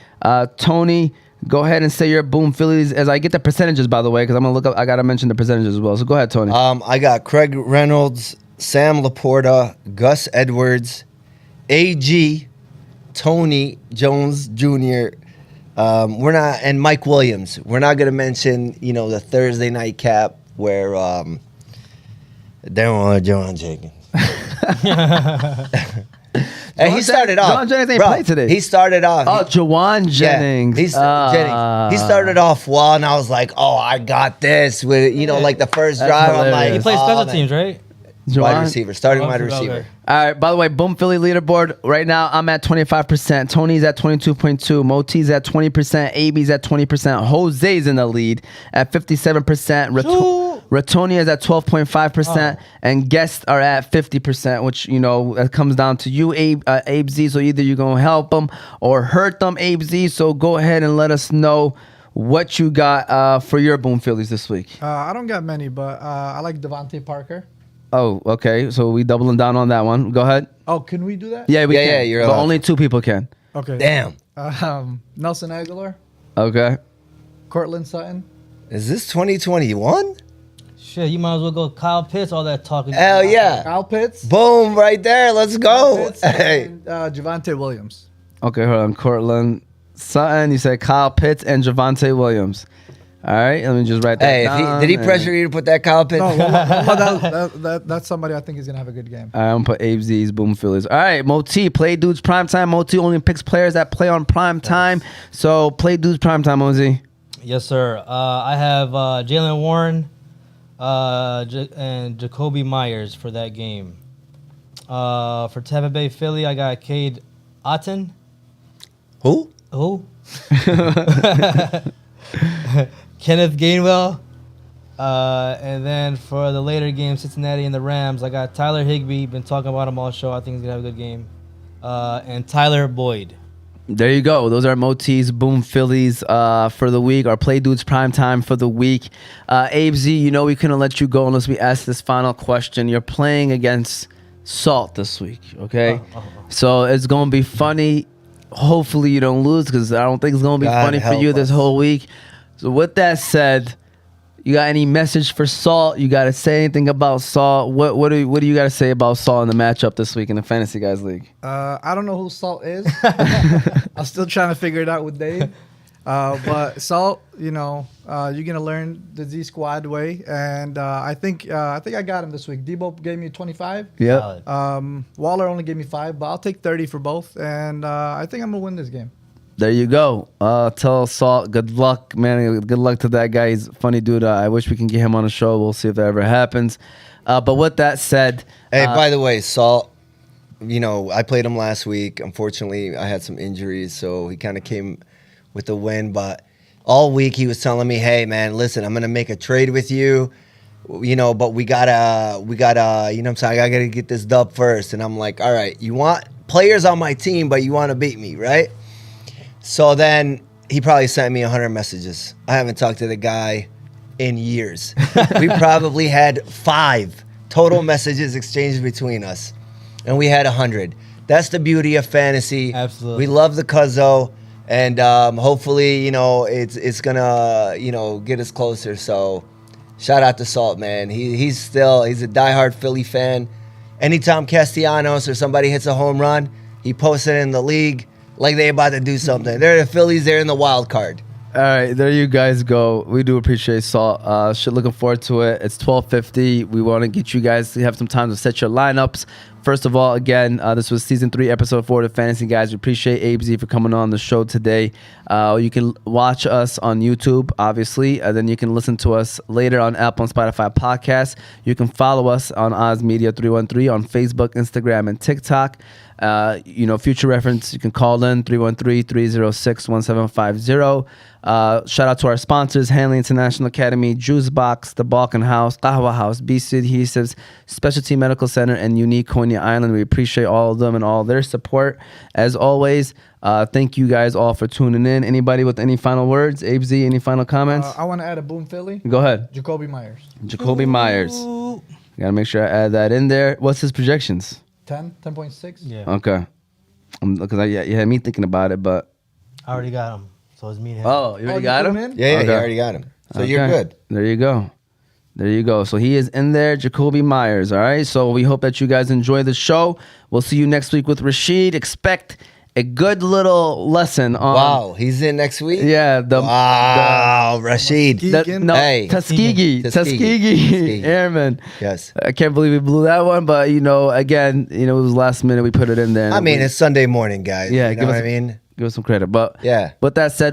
Speaker 2: Tony, go ahead and say your boom Phillies as I get the percentages, by the way, because I'm going to look up. I got to mention the percentages as well. So go ahead, Tony.
Speaker 6: I got Craig Reynolds, Sam Laporta, Gus Edwards, AG, Tony Jones Jr. And Mike Williams. We're not gonna mention, the Thursday night cap where they don't want John Jenkins. And he started off.
Speaker 2: John Jennings ain't played today.
Speaker 6: He started off.
Speaker 2: Oh, Jawan Jennings.
Speaker 6: Yeah, Jennings. He started off well, and I was like, "Oh, I got this." With like the first
Speaker 2: That's
Speaker 6: drive, I'm
Speaker 2: hilarious.
Speaker 6: like,
Speaker 5: He plays
Speaker 6: "Oh,
Speaker 5: special
Speaker 6: man."
Speaker 5: teams, right?
Speaker 6: Wide receiver, starting wide
Speaker 5: Okay.
Speaker 6: receiver.
Speaker 2: All right, by the way, Boom Philly leaderboard. Right now, I'm at 25%. Tony's at 22.2. Moti's at 20%. AB's at 20%. Jose's in the lead at 57%. Ratonia is at 12.5%. And guests are at 50%, which, that comes down to you, Abe Z. So either you're going to help them or hurt them, Abe Z. So go ahead and let us know what you got for your Boom Phillies this week.
Speaker 1: I don't got many, but I like Devontae Parker.
Speaker 2: Oh, okay. So we doubling down on that one. Go ahead.
Speaker 1: Oh, can we do that?
Speaker 2: Yeah, we can.
Speaker 6: Yeah, you're
Speaker 2: but
Speaker 6: allowed.
Speaker 2: only 2 people can.
Speaker 1: Okay.
Speaker 6: Damn.
Speaker 1: Nelson Aguilar,
Speaker 2: Okay.
Speaker 1: Cortland Sutton.
Speaker 6: Is this 2021?
Speaker 5: Shit, you might as well go Kyle Pitts, all that talking.
Speaker 6: Hell yeah.
Speaker 1: Kyle Pitts.
Speaker 6: Boom, right there. Let's go.
Speaker 1: Pitts
Speaker 6: Hey.
Speaker 1: and Javonte Williams.
Speaker 2: Okay, hold on. Cortland Sutton. You said Kyle Pitts and Javonte Williams. All right, let me just write that
Speaker 6: Hey,
Speaker 2: down.
Speaker 6: did he pressure you to put that Kyle Pitts?
Speaker 1: No, well, that's somebody I think is gonna have a good game.
Speaker 2: All right, I'm gonna put Abe Z's Boom Phillies. All right, Moti, Play Dudes Primetime. Moti only picks players that play on prime time. So Play Dudes Primetime, Moti.
Speaker 5: Yes, sir. I have Jalen Warren and Jacoby Myers for that game. For Tampa Bay Philly, I got Cade Otton.
Speaker 6: Who?
Speaker 5: Kenneth Gainwell. And then for the later game, Cincinnati and the Rams, I got Tyler Higbee. Been talking about him all show. I think he's going to have a good game. And Tyler Boyd.
Speaker 2: There you go. Those are Moti's Boom Phillies for the week, or Play Dudes Primetime for the week. Abe Z, we couldn't let you go unless we asked this final question. You're playing against Salt this week, okay? So it's going to be funny. Hopefully you don't lose, because I don't think it's going to be
Speaker 6: God
Speaker 2: funny for
Speaker 6: help
Speaker 2: you
Speaker 6: us.
Speaker 2: this whole week. So with that said, you got any message for Salt? You got to say anything about Salt? What do you got to say about Salt in the matchup this week in the Fantasy Guys League?
Speaker 1: I don't know who Salt is. I'm still trying to figure it out with Dave. But Salt, you're gonna learn the Z Squad way, and I think I got him this week. Debo gave me 25.
Speaker 2: Yep.
Speaker 1: Waller only gave me 5, but I'll take 30 for both, and I think I'm gonna win this game.
Speaker 2: There you go. Tell Salt good luck, man. Good luck to that guy. He's a funny dude. I wish we can get him on the show. We'll see if that ever happens. But with that said,
Speaker 6: Hey, by the way, Salt, I played him last week. Unfortunately, I had some injuries, so he kind of came with the win. But all week he was telling me, hey, man, listen, I'm going to make a trade with you, but we gotta, I'm saying, I got to get this dub first. And I'm like, all right, you want players on my team, but you want to beat me, right? So then he probably sent me 100 messages. I haven't talked to the guy in years. We probably had 5 total messages exchanged between us, and we had 100. That's the beauty of fantasy.
Speaker 5: Absolutely.
Speaker 6: We love the Cuzzo, and hopefully, it's gonna, get us closer. So, shout out to Salt, man. He's a diehard Philly fan. Anytime Castellanos or somebody hits a home run, he posts it in the league like they about to do something. They're the Phillies. They're in the wild card.
Speaker 2: All right, there you guys go. We do appreciate Salt. Looking forward to it. It's 12:50. We want to get you guys to have some time to set your lineups. First of all, again, this was season 3, episode 4 of the Fantasy Guys. We appreciate Abe for coming on the show today. You can watch us on YouTube, obviously. Then you can listen to us later on Apple and Spotify podcasts. You can follow us on OzMedia313 on Facebook, Instagram, and TikTok. Future reference, you can call in 313-306-1750. Shout out to our sponsors, Hanley International Academy, Juice Box, the Balkan House, Qahwah House, BC Adhesives, Specialty Medical Center, and Unique Coney Island. We appreciate all of them and all their support. As always, thank you guys all for tuning in. Anybody with any final words? Abe Z, any final comments?
Speaker 1: I want to add a boom Philly.
Speaker 2: Go ahead.
Speaker 1: Jacoby Myers.
Speaker 2: Jacoby Myers. Gotta make sure I add that in there. What's his projections?
Speaker 1: 10.6.
Speaker 5: Yeah.
Speaker 2: Okay. Because you had me thinking about it, but...
Speaker 5: I already got him. So it's me and him.
Speaker 2: Oh, you already got him?
Speaker 6: Yeah,
Speaker 2: Okay.
Speaker 6: you already got him. So you're
Speaker 2: Okay.
Speaker 6: good.
Speaker 2: There you go. So he is in there, Jacoby Myers. All right. So we hope that you guys enjoy the show. We'll see you next week with Rashid. Expect a good little lesson on.
Speaker 6: Wow, he's in next week?
Speaker 2: Yeah.
Speaker 6: Rashid. Hey.
Speaker 2: Tuskegee Airman.
Speaker 6: Yes.
Speaker 2: I can't believe we blew that one, but again, it was last minute. We put it in there.
Speaker 6: I mean, it's Sunday morning, guys.
Speaker 2: Yeah,
Speaker 6: You know what I mean?
Speaker 2: Give us some credit. But
Speaker 6: Yeah.
Speaker 2: With that said,